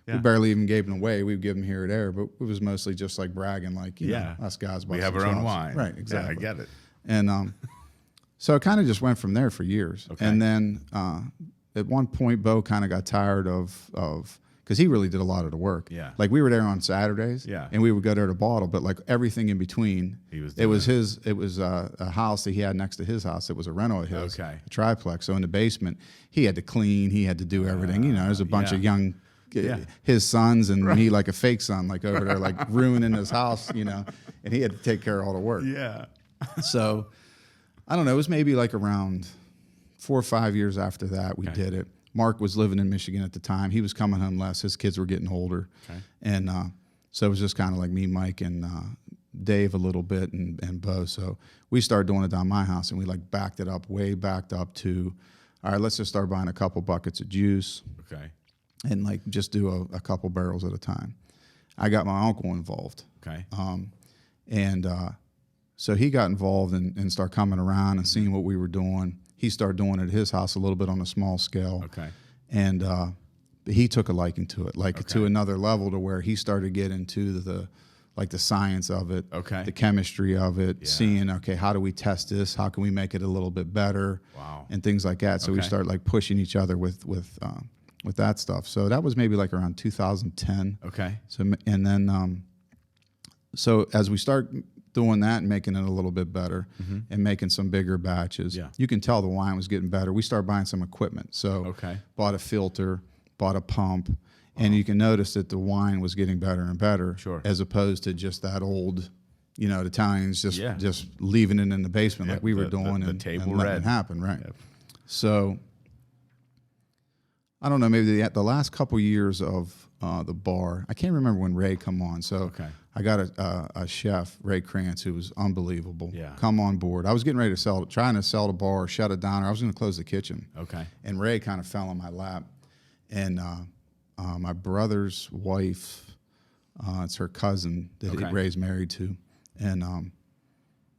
S3: barely even gave them away. We'd give them here or there, but it was mostly just like bragging, like, us guys.
S2: We have our own wine.
S3: Right, exactly.
S2: Yeah, I get it.
S3: And so it kind of just went from there for years.
S2: Okay.
S3: And then at one point, Bo kind of got tired of because he really did a lot of the work.
S2: Yeah.
S3: Like we were there on Saturdays.
S2: Yeah.
S3: And we would go there to bottle, but like everything in between. It was a house that he had next to his house. It was a rental of his.
S2: Okay.
S3: A triplex. So in the basement, he had to clean. He had to do everything. There's a bunch of young. His sons and me, like a fake son, like over there, like ruining his house, and he had to take care of all the work.
S2: Yeah.
S3: So I don't know. It was maybe like around 4 or 5 years after that we did it. Mark was living in Michigan at the time. He was coming home less. His kids were getting older. Okay. And so it was just kind of like me, Mike, and Dave a little bit, and Bo. So we started doing it down my house, and we like backed it up, way backed up to, all right, let's just start buying a couple buckets of juice.
S2: Okay.
S3: And like just do a couple barrels at a time. I got my uncle involved.
S2: Okay.
S3: So he got involved and started coming around and seeing what we were doing. He started doing it at his house a little bit on a small scale.
S2: Okay.
S3: And he took a liking to it, like to another level, to where he started getting into the science of it, the chemistry of it, seeing, okay, how do we test this? How can we make it a little bit better?
S2: Wow.
S3: And things like that. So we started like pushing each other with that stuff. So that was maybe like around 2010.
S2: Okay.
S3: So, and then, so as we start doing that and making it a little bit better and making some bigger batches, you can tell the wine was getting better. We started buying some equipment. So bought a filter, bought a pump, and you can notice that the wine was getting better and better, as opposed to just that old, the Italians just leaving it in the basement like we were doing
S2: the
S3: and
S2: table
S3: letting it happen, right? Yep. So I don't know, maybe the last couple years of the bar, I can't remember when Ray come on. So I got a chef, Ray Krantz, who was unbelievable. Come on board. I was getting ready to trying to sell the bar, shut it down, or I was going to close the kitchen. And Ray kind of fell in my lap. And my brother's wife, it's her cousin that Ray's married to. And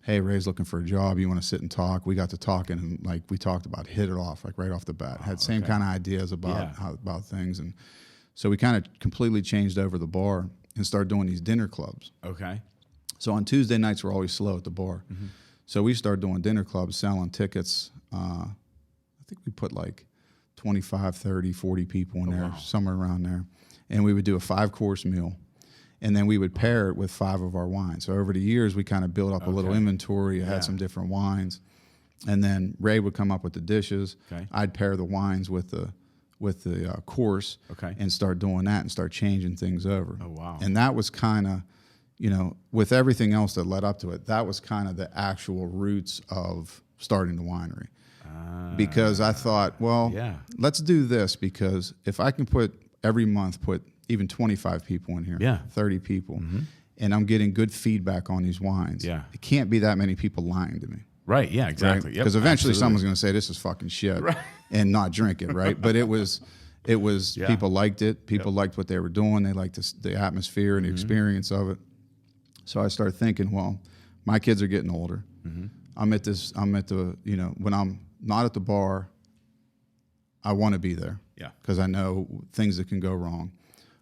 S3: hey, Ray's looking for a job. You want to sit and talk? We got to talking, and like we talked about, hit it off like right off the bat. Had same kind of ideas about about things, and so we kind of completely changed over the bar and started doing these dinner clubs. So on Tuesday nights we're always slow at the bar, so we started doing dinner clubs, selling tickets. I think we put like 25, 30, 40 people in there, somewhere around there, and we would do a 5-course meal. And then we would pair it with 5 of our wines. So over the years, we kind of built up a little inventory. I had some different wines. And then Ray would come up with the dishes. I'd pair the wines with the course and start doing that and start changing things over. And that was kind of, with everything else that led up to it, that was kind of the actual roots of starting the winery. Because I thought, let's do this, because if I can every month put even 25 people in here, 30 people, and I'm getting good feedback on these wines. It can't be that many people lying to me.
S2: Right, yeah, exactly.
S3: Because eventually someone's going to say this is fucking shit and not drink it, right? But it was people liked it. People liked what they were doing. They liked the atmosphere and the experience of it. So I started thinking, well, my kids are getting older. I'm at the, when I'm not at the bar, I want to be there. Because I know things that can go wrong.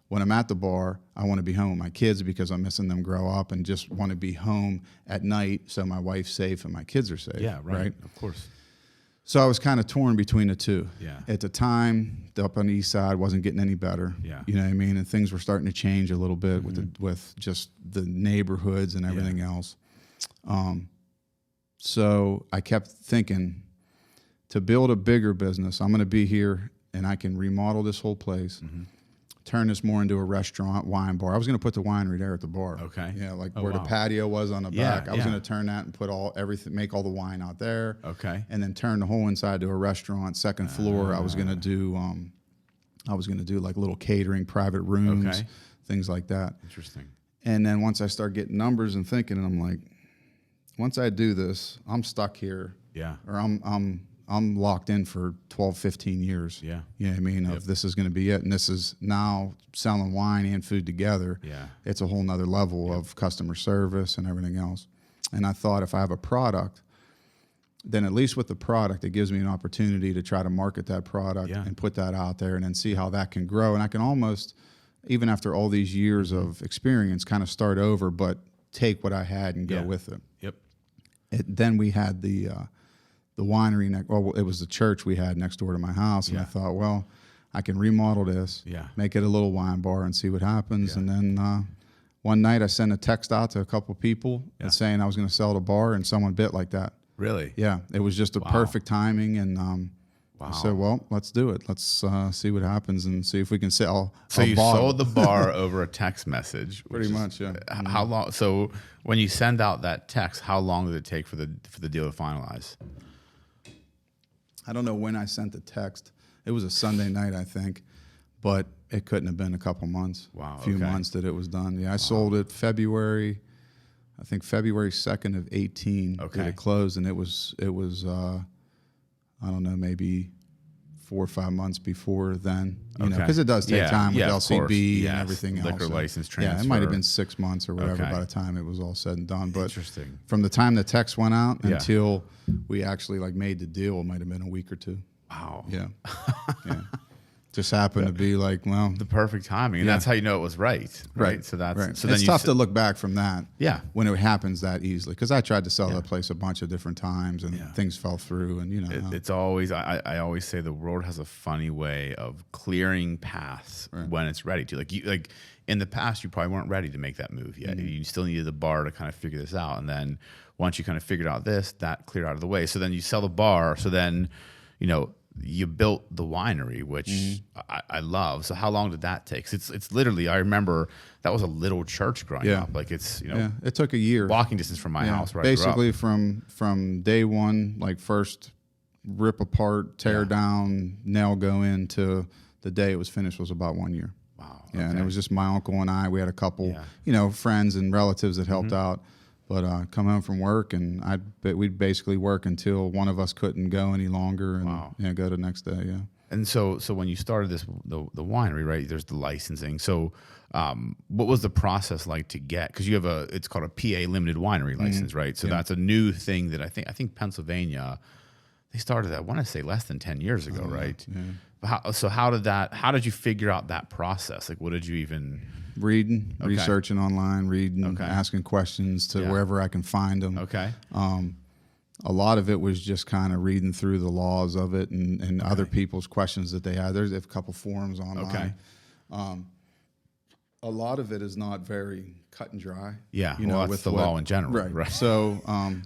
S3: When I'm at the bar, I want to be home with my kids because I'm missing them grow up, and just want to be home at night so my wife's safe and my kids are safe. Right?
S2: Of course.
S3: So I was kind of torn between the two. At the time, up on the east side wasn't getting any better. You know what I mean? And things were starting to change a little bit with just the neighborhoods and everything else. So I kept thinking, to build a bigger business, I'm going to be here and I can remodel this whole place. Turn this more into a restaurant, wine bar. I was going to put the winery there at the bar. Where the patio was on the back. I was going to turn that and put everything, make all the wine out there. And then turn the whole inside to a restaurant. Second floor, I was going to do like little catering, private rooms, things like that.
S2: Interesting.
S3: And then once I start getting numbers and thinking, and I'm like, once I do this, I'm stuck here. Or I'm locked in for 12, 15 years. You know what I mean? If this is going to be it. And this is now selling wine and food together. It's a whole nother level of customer service and everything else. And I thought, if I have a product, then at least with the product, it gives me an opportunity to try to market that product and put that out there and then see how that can grow. And I can almost, even after all these years of experience, kind of start over, but take what I had and go with it. Then we had the winery, it was the church we had next door to my house, and I thought, well, I can remodel this, make it a little wine bar and see what happens. And then one night I sent a text out to a couple people saying I was going to sell the bar, and someone bit like that.
S2: Really?
S3: Yeah, it was just a perfect timing, and I said, well, let's do it. Let's see what happens and see if we can sell.
S2: So you sold the bar over a text message.
S3: Pretty much, yeah.
S2: How long? So when you send out that text, how long did it take for the deal to finalize?
S3: I don't know when I sent the text. It was a Sunday night, I think, but it couldn't have been a couple months.
S2: Wow,
S3: a few months that it was done. Yeah, I sold it February 2nd of 18. That it closed, and it was I don't know, maybe 4 or 5 months before then, you know,
S2: Okay.
S3: because it does take time with
S2: of
S3: LCB
S2: course.
S3: and
S2: Yes.
S3: everything else.
S2: Liquor
S3: And,
S2: license transfer.
S3: Yeah, it might have been 6 months or whatever
S2: Okay.
S3: by the time it was all said and done. But
S2: Interesting.
S3: from the time the text went out
S2: Yeah.
S3: until we actually like made the deal, it might have been a week or two.
S2: Wow.
S3: Yeah. Yeah. Just happened to be like, well,
S2: The perfect timing. And that's how you know it was right. Right. So that's,
S3: right.
S2: so then
S3: it's
S2: you
S3: tough to look back from that.
S2: Yeah.
S3: When it happens that easily, because I tried to sell that place a bunch of different times and things fell through, and you know,
S2: It's always, I always say the world has a funny way of clearing paths when it's ready to. Like in the past, you probably weren't ready to make that move yet. You still needed the bar to kind of figure this out. And then once you kind of figured out this, that cleared out of the way. So then you sell the bar. So then, you know, you built the winery, which I love. So how long did that take? 'Cause it's literally, I remember that was a little church growing up. Like it's, you know,
S3: it took a year.
S2: walking distance from my house, where I grew
S3: Basically
S2: up.
S3: from day one, like first rip apart, tear down, nail go in to the day it was finished was about 1 year.
S2: Wow.
S3: Yeah, and it was just my uncle and I. We had a couple,
S2: Yeah.
S3: you know, friends and relatives that helped out. But come home from work, and we'd basically work until one of us couldn't go any longer, and go to the next day. Yeah.
S2: And so when you started the winery, right? There's the licensing. So what was the process like to get? Because you have it's called a PA limited winery license, right? So that's a new thing that I think Pennsylvania, they started that, I want to say less than 10 years ago, right? Yeah. How did you figure out that process? Like, what did you even?
S3: Reading, researching online, reading, asking questions to wherever I can find them.
S2: Okay.
S3: A lot of it was just kind of reading through the laws of it and other people's questions that they had. There's a couple forums online.
S2: Okay.
S3: A lot of it is not very cut and dry.
S2: Yeah,
S3: you know,
S2: that's
S3: with
S2: the law in general. Right.
S3: So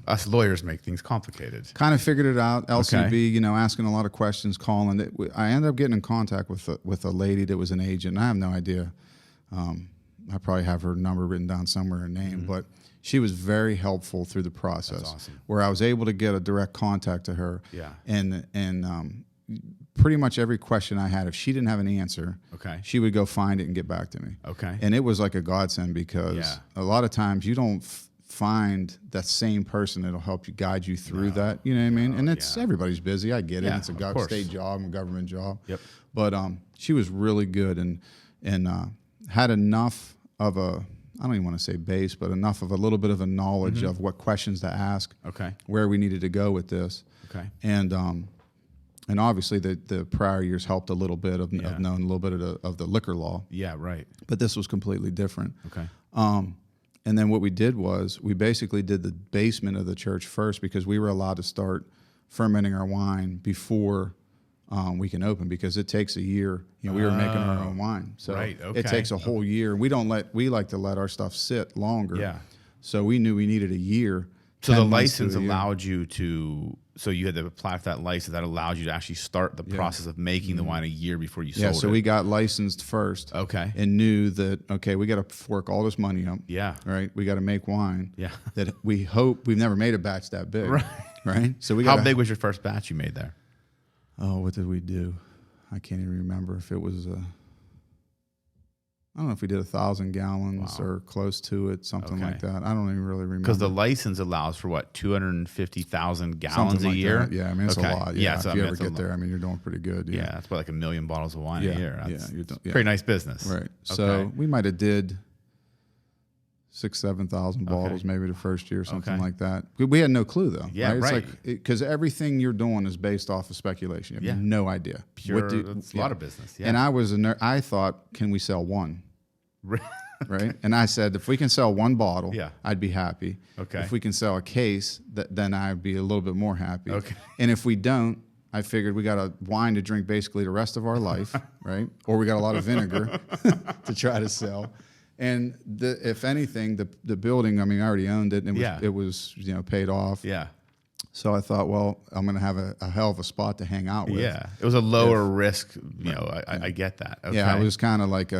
S2: us lawyers make things complicated.
S3: kind of figured it out. LCB, you know, asking a lot of questions, calling. I ended up getting in contact with a lady that was an agent. And I have no idea. I probably have her number written down somewhere, her name, but she was very helpful through the process.
S2: That's awesome.
S3: Where I was able to get a direct contact to her.
S2: Yeah.
S3: And pretty much every question I had, if she didn't have an answer, she would go find it and get back to me.
S2: Okay.
S3: And it was like a godsend because a lot of times you don't find that same person that'll help you guide you through that. You know what I mean? And everybody's busy. I get it. It's a state job and government job.
S2: Yep.
S3: But she was really good and had enough of a, I don't even want to say base, but enough of a little bit of a knowledge of what questions to ask, where we needed to go with this.
S2: Okay.
S3: And obviously the prior years helped a little bit of knowing a little bit of the liquor law.
S2: Yeah, right.
S3: But this was completely different.
S2: Okay.
S3: And then what we did was we basically did the basement of the church first because we were allowed to start fermenting our wine before we can open because it takes a year. You know, we were making our own wine, so it takes a whole year. We like to let our stuff sit longer.
S2: Yeah.
S3: So we knew we needed a year.
S2: So the license allowed you to. So you had to apply for that license that allowed you to actually start the process of making the wine a year before you sold it.
S3: Yeah. So we got licensed first.
S2: Okay.
S3: And knew that we got to fork all this money up.
S2: Yeah.
S3: Right. We got to make wine.
S2: Yeah.
S3: That we hope we've never made a batch that big.
S2: Right.
S3: Right. So we.
S2: How big was your first batch you made there?
S3: Oh, what did we do? I can't even remember if it was I don't know if we did 1,000 gallons or close to it, something like that. I don't even really remember.
S2: Because the license allows for what, 250,000 gallons a year?
S3: That. Yeah, I mean it's a lot. Yeah,
S2: so
S3: if you ever get there, I mean you're doing pretty good.
S2: Yeah, that's about like 1 million bottles of wine a year. That's
S3: you're
S2: pretty nice business.
S3: Right. So we might have did 6,000-7,000 bottles maybe the first year, something like that. We had no clue though.
S2: Yeah,
S3: right. It's like because everything you're doing is based off of speculation. You have no idea.
S2: Pure. It's a lot of business. Yeah.
S3: And I thought, can we sell one? Right. And I said, if we can sell one bottle, I'd be happy.
S2: Okay.
S3: If we can sell a case, then I'd be a little bit more happy.
S2: Okay.
S3: And if we don't, I figured we got a wine to drink basically the rest of our life, right? Or we got a lot of vinegar to try to sell. And if anything, the building, I mean, I already owned it, and it was paid off.
S2: Yeah.
S3: So I thought, well, I'm going to have a hell of a spot to hang out with.
S2: Yeah. It was a lower risk. I get that. Okay.
S3: Yeah, it was kind of like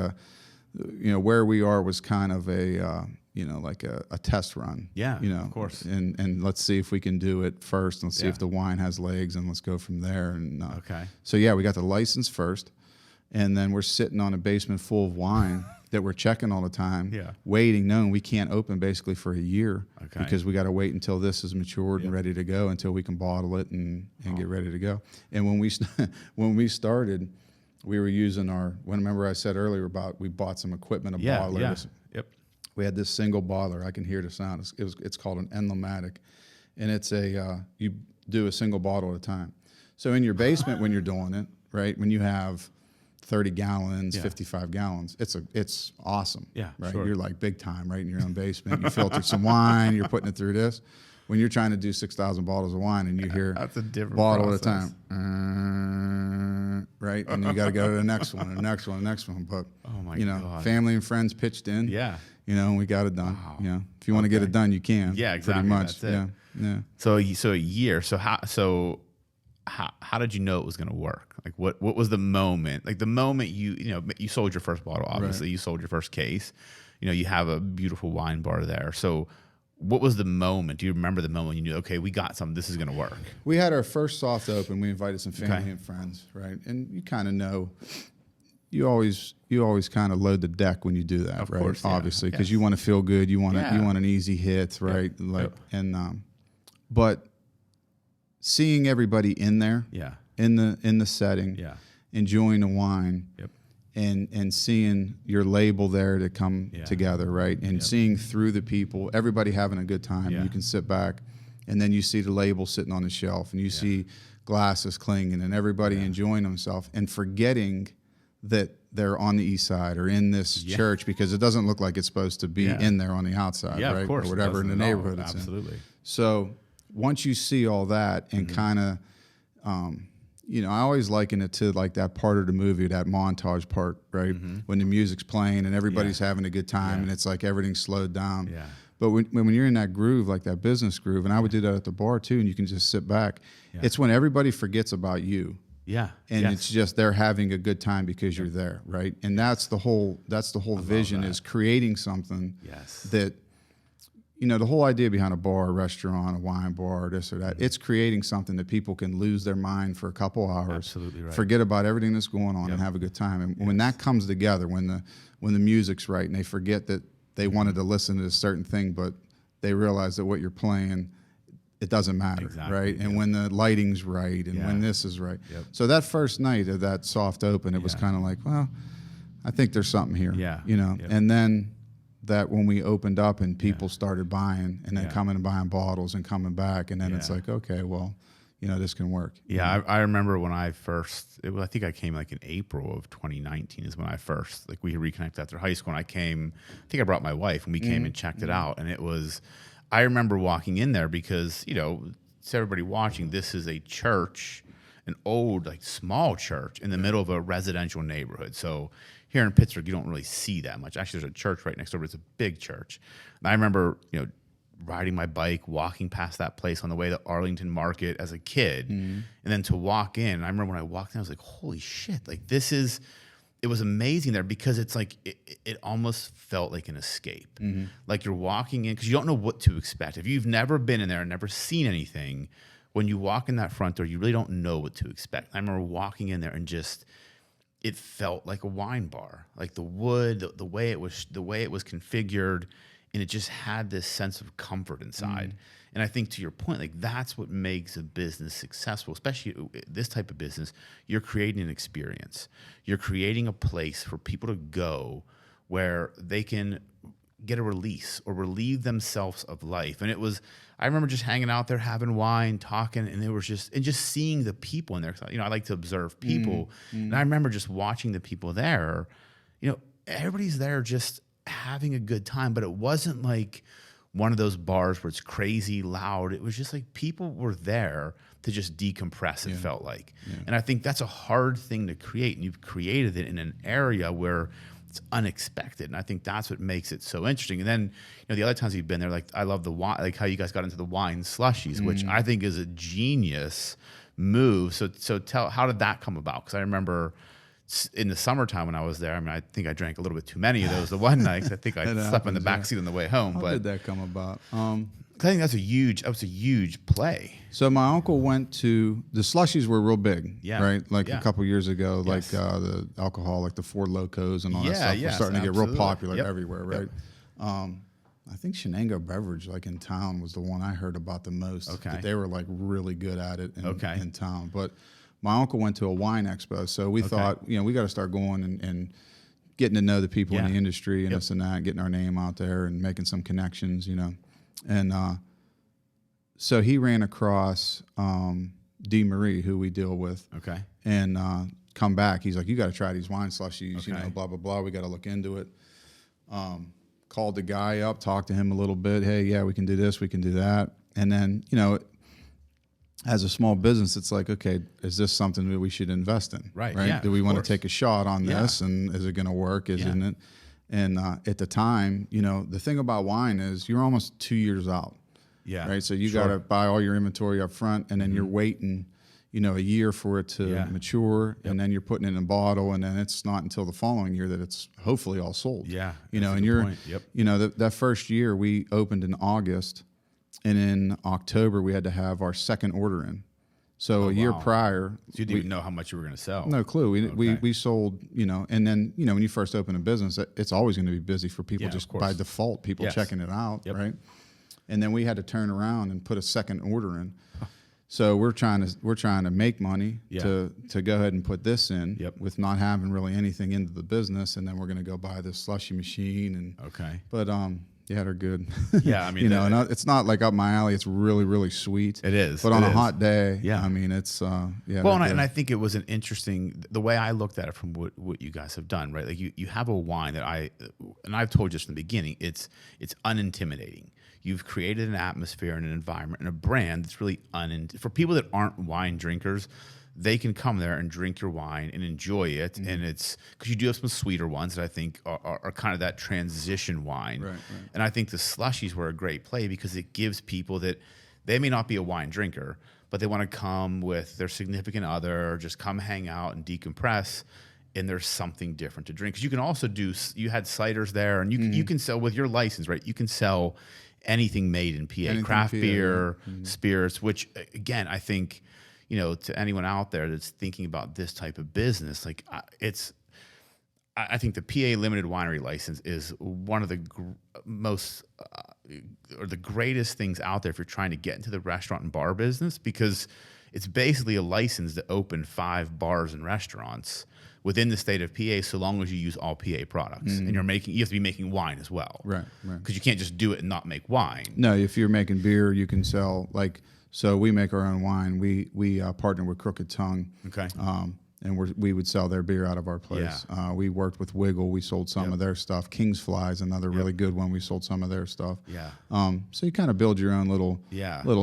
S3: where we are was kind of like a test run.
S2: Yeah, of course.
S3: And let's see if we can do it first. Let's see if the wine has legs, and let's go from there. And
S2: okay.
S3: So we got the license first, And then we're sitting on a basement full of wine that we're checking all the time,
S2: Yeah.
S3: waiting, knowing we can't open basically for a year
S2: Okay.
S3: because we got to wait until this is matured and ready to go, until we can bottle it and get ready to go. And when we when we started, we were using remember I said earlier about we bought some equipment, a bottler.
S2: Yeah. Yep.
S3: We had this single bottler. I can hear the sound. It's called an Enlomatic, and it's you do a single bottle at a time. So in your basement when you're doing it, right, when you have 30 gallons, 55 gallons, it's awesome.
S2: Yeah,
S3: right.
S2: sure.
S3: You're like big time, right, in your own basement. You filtered some wine. You're putting it through this. When you're trying to do 6,000 bottles of wine and you hear
S2: That's a different
S3: bottle
S2: process.
S3: at a time, right, and you got to go to the next one, the next one, the next one. But
S2: Oh my
S3: you know,
S2: God.
S3: family and friends pitched in.
S2: Yeah.
S3: You know, we got it done.
S2: Wow.
S3: You know, if you want to get it done, you can.
S2: Yeah, exactly.
S3: Pretty much.
S2: That's it.
S3: Yeah.
S2: So a year. So how did you know it was going to work? Like what was the moment? Like the moment you sold your first bottle, obviously
S3: Right.
S2: you sold your first case, you have a beautiful wine bar there. So what was the moment? Do you remember the moment you knew, okay, we got something, this is going to work?
S3: We had our first soft open. We invited some family
S2: Okay.
S3: and friends, right? And you kind of know, you always kind of load the deck when you do that,
S2: Of
S3: right?
S2: course, yeah.
S3: Obviously, because
S2: Yes.
S3: you want to feel good. You want
S2: Yeah.
S3: an easy hit, right? Like,
S2: Yep.
S3: but seeing everybody in there,
S2: Yeah.
S3: in the setting,
S2: Yeah.
S3: enjoying the wine,
S2: Yep.
S3: and seeing your label there to come
S2: Yeah.
S3: together, right? And seeing through the people, everybody having a good time.
S2: Yeah.
S3: You can sit back, and then you see the label sitting on the shelf, and you see glasses clinging, and everybody enjoying themselves, and forgetting that they're on the east side or in this church, because it doesn't look like it's supposed to be in there on the outside,
S2: Yeah,
S3: right?
S2: of course.
S3: Or whatever in the
S2: Doesn't at all.
S3: neighborhood it's in.
S2: Absolutely.
S3: So once you see all that and kind of, I always liken it to like that part of the movie, that montage part, right? When the music's playing and everybody's having a good time and it's like everything's slowed down.
S2: Yeah.
S3: But when you're in that groove, like that business groove, and I would do that at the bar too, and you can just sit back. It's when everybody forgets about you.
S2: Yeah.
S3: And it's just they're having a good time because you're there, right? And that's the whole vision, is creating something
S2: Yes.
S3: that, the whole idea behind a bar, a restaurant, a wine bar, this or that, it's creating something that people can lose their mind for a couple hours,
S2: Absolutely right.
S3: forget about everything that's going on and have a good time. And when that comes together, when the music's right and they forget that they wanted to listen to a certain thing, but they realize that what you're playing, it doesn't matter,
S2: Exactly,
S3: right? And when the lighting's right and when this is right.
S2: Yep.
S3: So that first night of that soft open, it was kind of like, well, I think there's something here,
S2: Yeah. Yep.
S3: And then that when we opened up and people started buying and then coming and buying bottles and coming back, and then it's like, okay, well, this can work.
S2: Yeah, I remember when I first, I think I came like in April of 2019 is when I first, like we reconnected after high school, and I think I brought my wife, and we came and checked it out, and it was, I remember walking in there because, to everybody watching, this is a church, an old, like small church in the middle of a residential neighborhood. So here in Pittsburgh, you don't really see that much. Actually, there's a church right next door, but it's a big church. And I remember, riding my bike, walking past that place on the way to Arlington Market as a kid, and then to walk in. And I remember when I walked in, I was like, holy shit, like it was amazing there, because it's like, it almost felt like an escape. Like you're walking in, because you don't know what to expect. If you've never been in there and never seen anything, when you walk in that front door, you really don't know what to expect. I remember walking in there and just, it felt like a wine bar, like the wood, the way it was configured, and it just had this sense of comfort inside. And I think, to your point, like that's what makes a business successful, especially this type of business. You're creating an experience. You're creating a place for people to go where they can get a release or relieve themselves of life. And I remember just hanging out there, having wine, talking, and just seeing the people in there. I like to observe people. And I remember just watching the people there, everybody's there just having a good time, but it wasn't like one of those bars where it's crazy loud. It was just like people were there to just decompress, it felt like. And I think that's a hard thing to create, and you've created it in an area where it's unexpected, and I think that's what makes it so interesting. And then, the other times you've been there, like I love the wine, like how you guys got into the wine slushies, which I think is a genius move. So how did that come about? Because I remember in the summertime when I was there, I think I drank a little bit too many of those the one night. I think I slept in the backseat on the way home.
S3: How did that come about?
S2: I think that was a huge play.
S3: So my uncle went to, the slushies were real big,
S2: Yeah.
S3: right? Like
S2: Yeah.
S3: a couple years ago,
S2: Yes.
S3: like the alcohol, like the Four Locos and all that
S2: Yeah,
S3: stuff was
S2: yes,
S3: starting to get real
S2: absolutely.
S3: popular
S2: Yep.
S3: everywhere, right? I think Shenango Beverage, like in town, was the one I heard about the most.
S2: Okay.
S3: That they were like really good at it
S2: Okay.
S3: in town. But my uncle went to a wine expo, so we thought, we got to start going and getting to know the people in
S2: Yeah.
S3: the industry and
S2: Yep.
S3: this and that, getting our name out there and making some connections, And so he ran across D. Marie, who we deal with,
S2: Okay.
S3: and come back. He's like, you got to try these wine slushies,
S2: Okay.
S3: blah, blah, blah. We got to look into it. Called the guy up, talked to him a little bit. Hey, yeah, we can do this, we can do that. And then, as a small business, it's like, okay, is this something that we should invest in?
S2: Right, yeah,
S3: Do we
S2: of
S3: want to
S2: course.
S3: take a shot on
S2: Yeah.
S3: this? And is it going to work? Isn't
S2: Yeah.
S3: it? And at the time, the thing about wine is you're almost 2 years out.
S2: Yeah.
S3: Right. So you
S2: Sure.
S3: got to buy all your inventory up front, and then you're waiting, a year for it to
S2: Yeah.
S3: mature, and then you're putting it in a bottle, and then it's not until the following year that it's hopefully all sold.
S2: Yeah,
S3: You
S2: that's
S3: know,
S2: a
S3: and
S2: good
S3: you're,
S2: point. Yep.
S3: that first year we opened in August, and in October we had to have our second order in. So a year
S2: wow.
S3: prior,
S2: So you didn't even know how much you were going to sell.
S3: no clue. We
S2: Okay.
S3: we sold, and then when you first open a business, it's always going to be busy for people
S2: Yeah,
S3: just
S2: of course.
S3: by default. People
S2: Yes.
S3: checking it out,
S2: Yep.
S3: right? And then we had to turn around and put a second order in. So we're trying to make money
S2: Yeah.
S3: to go ahead and put this in
S2: Yep.
S3: with not having really anything into the business, and then we're going to go buy this slushy machine
S2: Okay.
S3: but yeah, they're good.
S2: Yeah, I mean,
S3: and it's not like up my alley. It's really, really sweet.
S2: It is.
S3: But on
S2: It
S3: a
S2: is.
S3: hot day,
S2: Yeah.
S3: I mean, it's
S2: Well, and I think it was an interesting, the way I looked at it from what you guys have done, right? Like you have a wine that I've told you just in the beginning, it's unintimidating. You've created an atmosphere and an environment and a brand that's really for people that aren't wine drinkers. They can come there and drink your wine and enjoy it, and it's because you do have some sweeter ones that I think are kind of that transition wine.
S3: Right.
S2: And I think the slushies were a great play because it gives people that they may not be a wine drinker, but they want to come with their significant other, or just come hang out and decompress. And there's something different to drink because you can also you had ciders there, and you can sell with your license, right? You can sell anything made in PA,
S3: Anything
S2: craft
S3: PA,
S2: beer, spirits. Which again, I think to anyone out there that's thinking about this type of business, like I think the PA limited winery license is one of the most or the greatest things out there if you're trying to get into the restaurant and bar business, because it's basically a license to open 5 bars and restaurants within the state of PA, so long as you use all PA products, and you have to be making wine as well,
S3: Right.
S2: Because you can't just do it and not make wine.
S3: No, if you're making beer, you can sell so we make our own wine. We partner with Crooked Tongue.
S2: Okay.
S3: And we would sell their beer out of our place.
S2: Yeah.
S3: We worked with Wiggle. We sold some of their stuff. King's Fly is another really good one. We sold some of their stuff.
S2: Yeah.
S3: So you kind of build your own little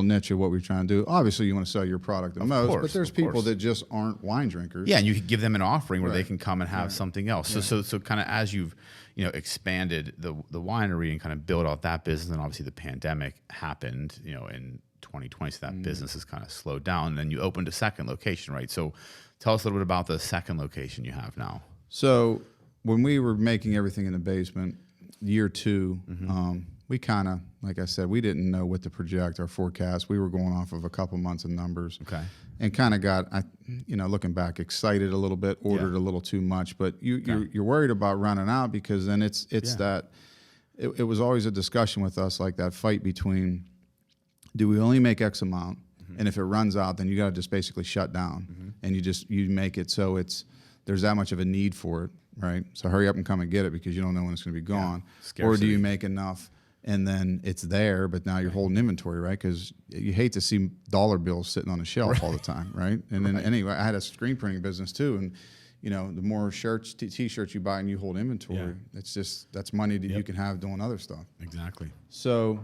S3: niche of what we're trying to do. Obviously, you want to sell your product the most, but there's people that just aren't wine drinkers.
S2: Yeah, and you could give them an offering where they can come and have something else. So kind of as you've expanded the winery and kind of built out that business, and obviously the pandemic happened in 2020, so that business has kind of slowed down. And then you opened a second location, right? So tell us a little bit about the second location you have now.
S3: So when we were making everything in the basement, year 2, we kind of, like I said, we didn't know what to project, our forecast. We were going off of a couple months of numbers.
S2: Okay.
S3: And kind of got, looking back, excited a little bit, ordered a little too much. But you're worried about running out, because then it's that, it was always a discussion with us, like that fight between, do we only make X amount? And if it runs out, then you got to just basically shut down, and you make it so there's that much of a need for it, right? So hurry up and come and get it, because you don't know when it's going to be gone. Or do you make enough and then it's there, but now you're holding inventory, right? Because you hate to see dollar bills sitting on a shelf all the time, right? And then anyway, I had a screen printing business too, and the more shirts, T-shirts you buy and you hold inventory, that's money that you can have doing other stuff.
S2: Exactly.
S3: So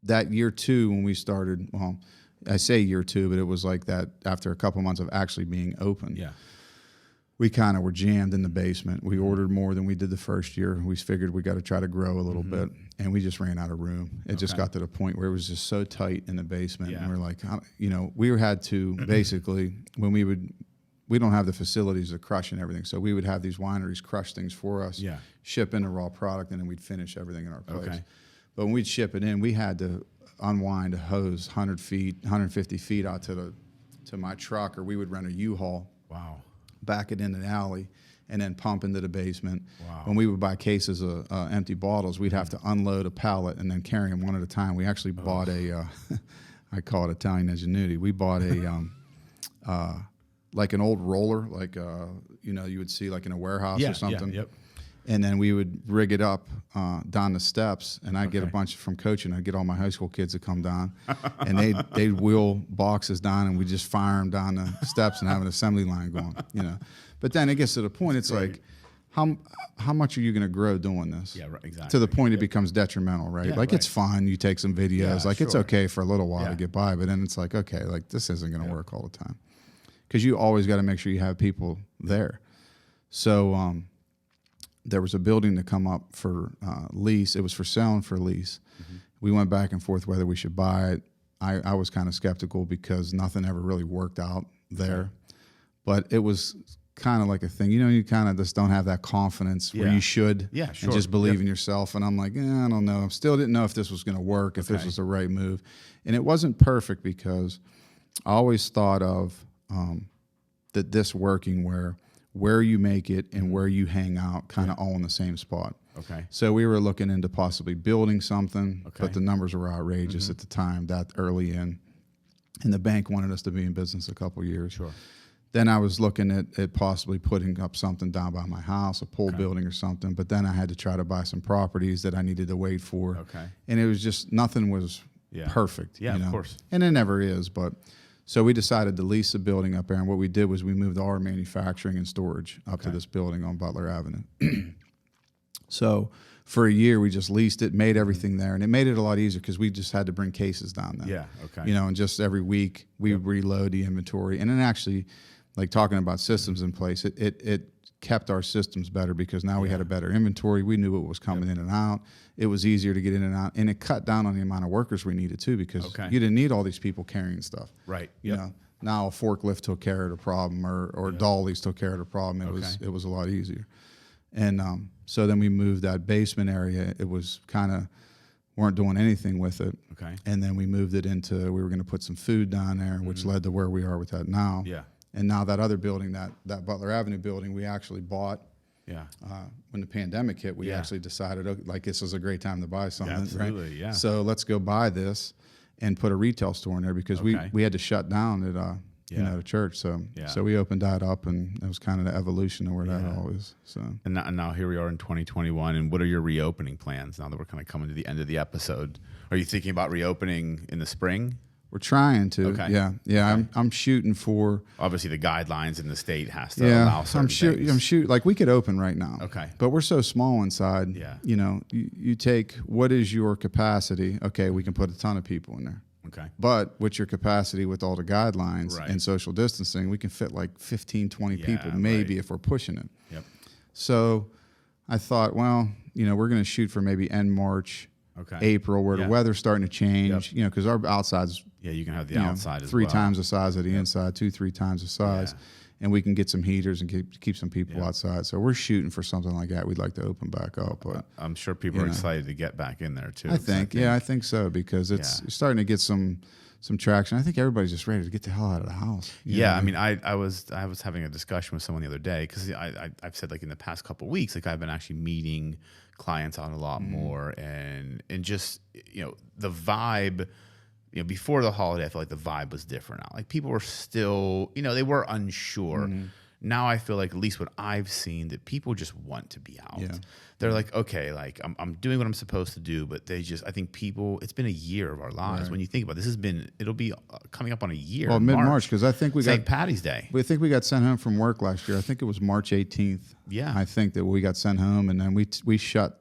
S3: that year 2 when we started, well, I say year 2, but it was like that after a couple months of actually being open.
S2: Yeah.
S3: We kind of were jammed in the basement. We ordered more than we did the first year. We figured we got to try to grow a little bit, and we just ran out of room. It just got to the point where it was just so tight in the basement, and we're like, we had to basically, when we don't have the facilities to crush and everything, so we would have these wineries crush things for us, ship in a raw product, and then we'd finish everything in our place.
S2: Okay.
S3: But when we'd ship it in, we had to unwind a hose 100 feet, 150 feet out to my truck, or we would rent a U-Haul.
S2: Wow.
S3: Back it into the alley, and then pump into the basement.
S2: Wow.
S3: When we would buy cases of empty bottles, we'd have to unload a pallet and then carry them one at a time. We actually bought a, I call it Italian ingenuity. We bought a, like an old roller, like, you would see like in a warehouse or something.
S2: Yep.
S3: And then we would rig it up down the steps, and I'd get a bunch from coaching. I'd get all my high school kids to come down, and they'd wheel boxes down, and we just fire them down the steps and have an assembly line going, But then it gets to the point, it's like, how much are you going to grow doing this?
S2: Yeah, right, exactly.
S3: To the point it becomes detrimental, right?
S2: Yeah,
S3: it's fun. You take some videos.
S2: Yeah,
S3: It's okay for a little while to get by, but then it's like, okay, like this isn't going to work all the time. Because you always got to make sure you have people there. So there was a building to come up for lease. It was for sale and for lease. Mm-hmm. We went back and forth whether we should buy it. I was kind of skeptical because nothing ever really worked out there. Okay. But it was kind of like a thing. You kind of just don't have that confidence where you should and just believe in yourself. And I'm like, I don't know. I still didn't know if this was going to work, if this was the right move. And it wasn't perfect because I always thought of that this working where you make it and where you hang out kind of all in the same spot.
S2: Okay.
S3: So we were looking into possibly building something, but the numbers were outrageous at the time, that early in. And the bank wanted us to be in business a couple years.
S2: Sure.
S3: Then I was looking at possibly putting up something down by my house, a pole building or something. But then I had to try to buy some properties that I needed to wait for.
S2: Okay.
S3: And it was just, nothing was perfect.
S2: Yeah, of course.
S3: And it never is, but... So we decided to lease a building up there, and what we did was we moved all our manufacturing and storage up to this building on Butler Avenue. So for a year, we just leased it, made everything there, and it made it a lot easier because we just had to bring cases down there.
S2: Yeah, okay.
S3: And just every week we reload the inventory, and then actually, like talking about systems in place, it kept our systems better because now we had a better inventory. We knew what was coming in and out. It was easier to get in and out, and it cut down on the amount of workers we needed too because you didn't need all these people carrying stuff.
S2: Right.
S3: You know, now a forklift took care of the problem, or dollies took care of the problem. It was a lot easier. And so then we moved that basement area. It was kind of weren't doing anything with it. Okay. And then we moved it into, we were going to put some food down there, which led to where we are with that now.
S2: Yeah.
S3: And now that other building, that Butler Avenue building, we actually bought.
S2: Yeah.
S3: When the pandemic hit, we actually decided, like, this is a great time to buy something.
S2: Absolutely,
S3: right?
S2: yeah.
S3: So let's go buy this and put a retail store in there because we had to shut down at the church. So so we opened that up, and it was kind of the evolution of where that all is. So
S2: and now here we are in 2021. And what are your reopening plans now that we're kind of coming to the end of the episode? Are you thinking about reopening in the spring?
S3: We're trying to. Okay. Yeah. Okay. I'm shooting for.
S2: Obviously, the guidelines in the state has to allow certain things.
S3: I'm shooting. Like, we could open right now.
S2: Okay.
S3: But we're so small inside.
S2: Yeah.
S3: You take, what is your capacity? Okay, we can put a ton of people in there.
S2: Okay.
S3: But what's your capacity with all the guidelines and social distancing? We can fit like 15, 20 people maybe if we're pushing it.
S2: Yep.
S3: So I thought, well, we're going to shoot for maybe end March. April, where the weather's starting to change, because our outside's
S2: you can have the outside as
S3: three times the size of the inside, 2-3 times the size, and we can get some heaters and keep some people outside. So we're shooting for something like that. We'd like to open back up, but
S2: I'm sure people are excited to get back in there too.
S3: I think so because it's starting to get some traction. I think everybody's just ready to get the hell out of the house.
S2: I mean, I was having a discussion with someone the other day because I've said, like, in the past couple of weeks, like, I've been actually meeting clients out a lot more, and just the vibe. Before the holiday, I feel like the vibe was different now. Like, people were still, they were unsure. Now I feel like, at least what I've seen, that people just want to be out. Yeah. They're like, okay, like, I'm doing what I'm supposed to do, but I think people, it's been a year of our lives. Right. When you think about it, it'll be coming up on a year.
S3: Well, mid-March, because I think
S2: St. Patty's Day.
S3: I think we got sent home from work last year. I think it was March 18th.
S2: Yeah.
S3: I think that we got sent home, and then we shut,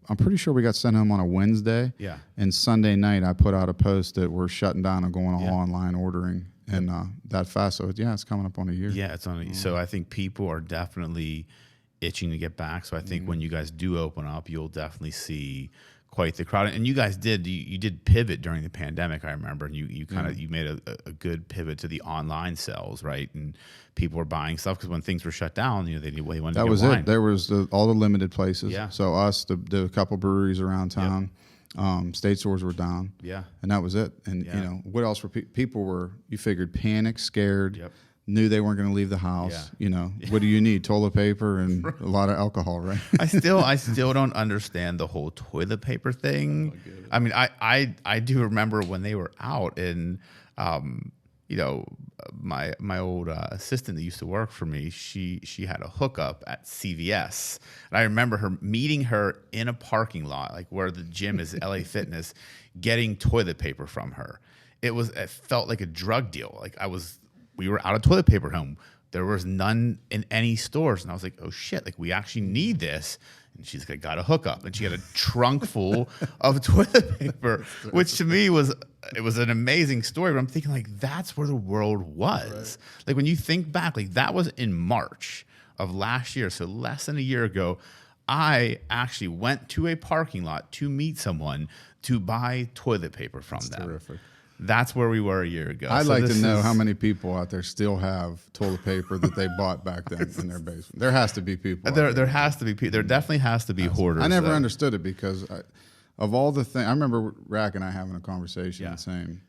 S3: I'm pretty sure we got sent home on a Wednesday.
S2: Yeah.
S3: And Sunday night, I put out a post that we're shutting down and going all online ordering. And that fast. So, it's coming up on a year.
S2: Yeah, it's on. So I think people are definitely itching to get back. So I think when you guys do open up, you'll definitely see quite the crowd. And you guys did you did pivot during the pandemic, I remember, and you kind of you made a good pivot to the online sales, right? And people were buying stuff because when things were shut down, they wanted to
S3: that
S2: get
S3: was
S2: wine.
S3: it. There was all the limited places.
S2: Yeah.
S3: So us, the couple breweries around town, state stores were down.
S2: Yeah.
S3: And that was it. And what else were people were? You figured panicked, scared. Knew they weren't going to leave the house. What do you need? Toilet paper and a lot of alcohol, right?
S2: I still don't understand the whole toilet paper thing. I mean, I do remember when they were out, and my old assistant that used to work for me, she had a hookup at CVS, and I remember meeting her in a parking lot, like where the gym is, LA Fitness, getting toilet paper from her. It felt like a drug deal. Like we were out of toilet paper at home. There was none in any stores. And I was like, oh shit, like we actually need this. And she's like, got a hookup. And she had a trunk full of toilet paper, which to me was an amazing story. But I'm thinking like, that's where the world was. Right. Like when you think back, like that was in March of last year. So less than a year ago, I actually went to a parking lot to meet someone to buy toilet paper from them.
S3: Terrific.
S2: That's where we were a year ago.
S3: I'd like to know how many people out there still have toilet paper that they bought back then in their basement. There has to be people.
S2: There has to be people. There definitely has to be hoarders.
S3: I never understood it because of all the things. I remember Rack and I having a conversation and saying,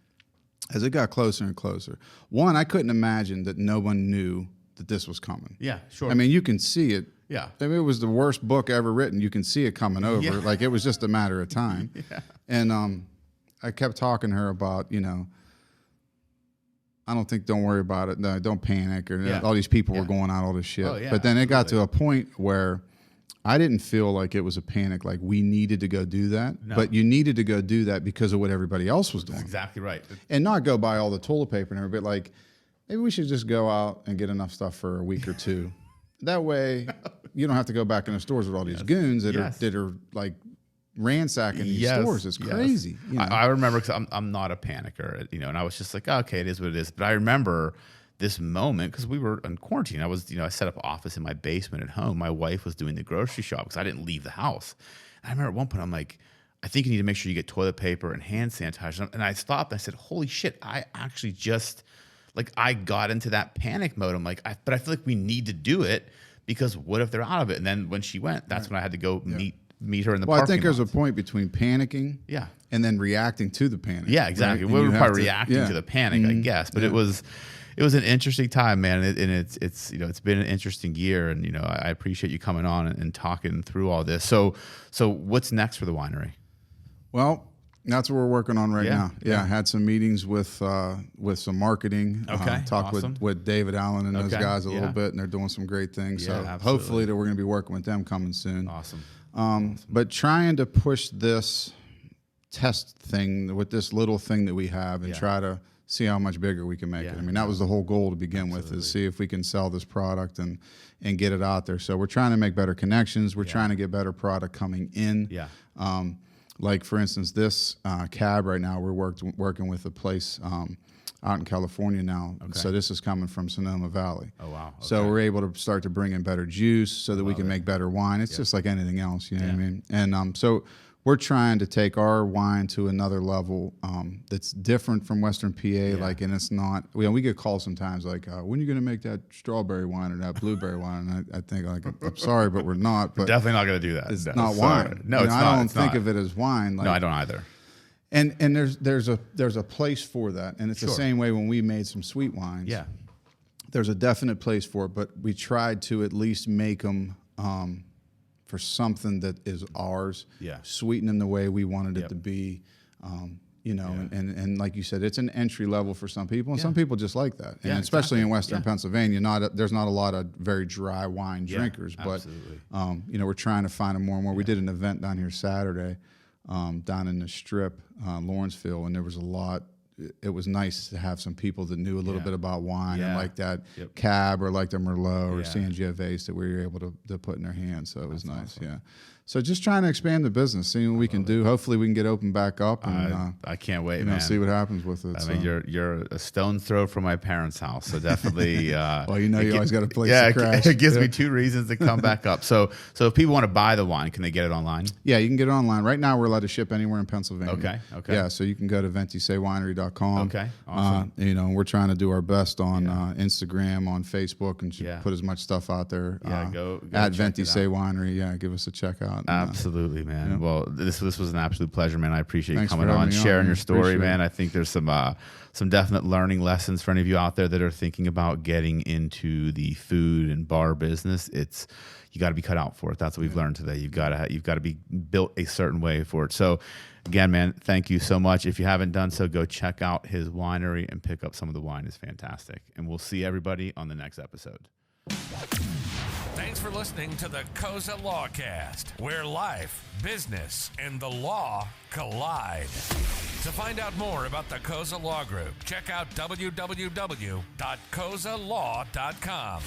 S3: as it got closer and closer, one, I couldn't imagine that no one knew that this was coming.
S2: Yeah, sure.
S3: I mean, you can see it.
S2: Yeah.
S3: I mean, it was the worst book ever written. You can see it coming over.
S2: Yeah.
S3: Like it was just a matter of time.
S2: Yeah.
S3: And I kept talking to her about, don't worry about it. No, don't panic. Or all these people were going out, all this shit.
S2: Oh, yeah,
S3: but then it got to a point where I didn't feel like it was a panic, like we needed to go do that.
S2: No.
S3: But you needed to go do that because of what everybody else was doing.
S2: That's exactly right.
S3: And not go buy all the toilet paper and everything. Like, maybe we should just go out and get enough stuff for a week or two. That way, you don't have to go back in the stores with all these goons that are like ransacking these stores. It's crazy.
S2: I remember because I'm not a panicker, and I was just like, okay, it is what it is. But I remember this moment because we were in quarantine. I was, I set up an office in my basement at home. My wife was doing the grocery shop because I didn't leave the house. And I remember at one point I'm like, I think you need to make sure you get toilet paper and hand sanitizer. And I stopped. And I said, holy shit! I actually just I got into that panic mode. I'm like, but I feel like we need to do it because what if they're out of it? And then when she went, that's when I had to go meet her in the parking lot.
S3: I think there's a point between panicking and then reacting to the panic.
S2: Yeah, exactly.
S3: Right?
S2: We were probably reacting to the panic, I guess. But it was an interesting time, man. And it's been an interesting year. And, I appreciate you coming on and talking through all this. So what's next for the winery?
S3: Well, that's what we're working on right now. Yeah, I had some meetings with some marketing.
S2: Okay,
S3: talked
S2: awesome.
S3: with David Allen and those guys a little bit, and they're doing some great things.
S2: Yeah,
S3: so
S2: absolutely.
S3: hopefully that we're going to be working with them coming soon.
S2: Awesome.
S3: But trying to push this test thing with this little thing that we have and try to see how much bigger we can make it. I mean, that was the whole goal to begin with, is see if we can sell this product and get it out there. So we're trying to make better connections. We're trying to get better product coming in.
S2: Yeah.
S3: Like, for instance, this cab right now, we're working with a place out in California now. Okay. So this is coming from Sonoma Valley.
S2: Oh, wow. Okay.
S3: So we're able to start to bring in better juice so that we can make better wine. It's just like anything else, you know what I mean? And so we're trying to take our wine to another level that's different from Western PA. And it's not, we get calls sometimes like, when are you going to make that strawberry wine or that blueberry wine? And I think, like, I'm sorry, but we're not. But
S2: we're definitely not going to do that.
S3: It's not wine.
S2: No, it's not.
S3: I don't think of it as wine.
S2: No, I don't either.
S3: And there's a place for that. And it's the same way when we made some sweet wines.
S2: Yeah.
S3: There's a definite place for it, but we tried to at least make them for something that is ours, sweeten them the way we wanted it to be, and like you said, it's an entry level for some people, and some people just like that, and especially in Western Pennsylvania, there's not a lot of very dry wine drinkers, but we're trying to find them more and more. We did an event down here Saturday, down in the Strip, Lawrenceville, and there was a lot. It was nice to have some people that knew a little bit about wine and like that Cab or like the Merlot or Sangiovese that we were able to put in their hands. So it was nice. Awesome. Yeah. So just trying to expand the business, seeing what we can do. Hopefully we can get open back up, and
S2: I can't wait, man.
S3: see what happens with it.
S2: I mean, you're a stone's throw from my parents' house, so definitely.
S3: Well, you always got a place to crash.
S2: It gives me 2 reasons to come back up. So if people want to buy the wine, can they get it online?
S3: Yeah, you can get it online. Right now, we're allowed to ship anywhere in Pennsylvania.
S2: Okay.
S3: Yeah, so you can go to VentiSeiWinery.com.
S2: Okay, awesome.
S3: We're trying to do our best on Instagram, on Facebook, and put as much stuff out there.
S2: Go
S3: at
S2: check it
S3: VentiSei
S2: out.
S3: Winery. Yeah, give us a check out.
S2: Absolutely, man. Yeah. Well, this was an absolute pleasure, man. I appreciate you coming on,
S3: me
S2: sharing your story,
S3: appreciate
S2: man.
S3: it.
S2: I think there's some definite learning lessons for any of you out there that are thinking about getting into the food and bar business. You got to be cut out for it. That's what we've learned today. You've got to be built a certain way for it. So, again, man, thank you so much. If you haven't done so, go check out his winery and pick up some of the wine. It's fantastic. And we'll see everybody on the next episode.
S1: Thanks for listening to the Cozza Lawcast, where life, business, and the law collide. To find out more about the Cozza Law Group, check out www.cozzalaw.com.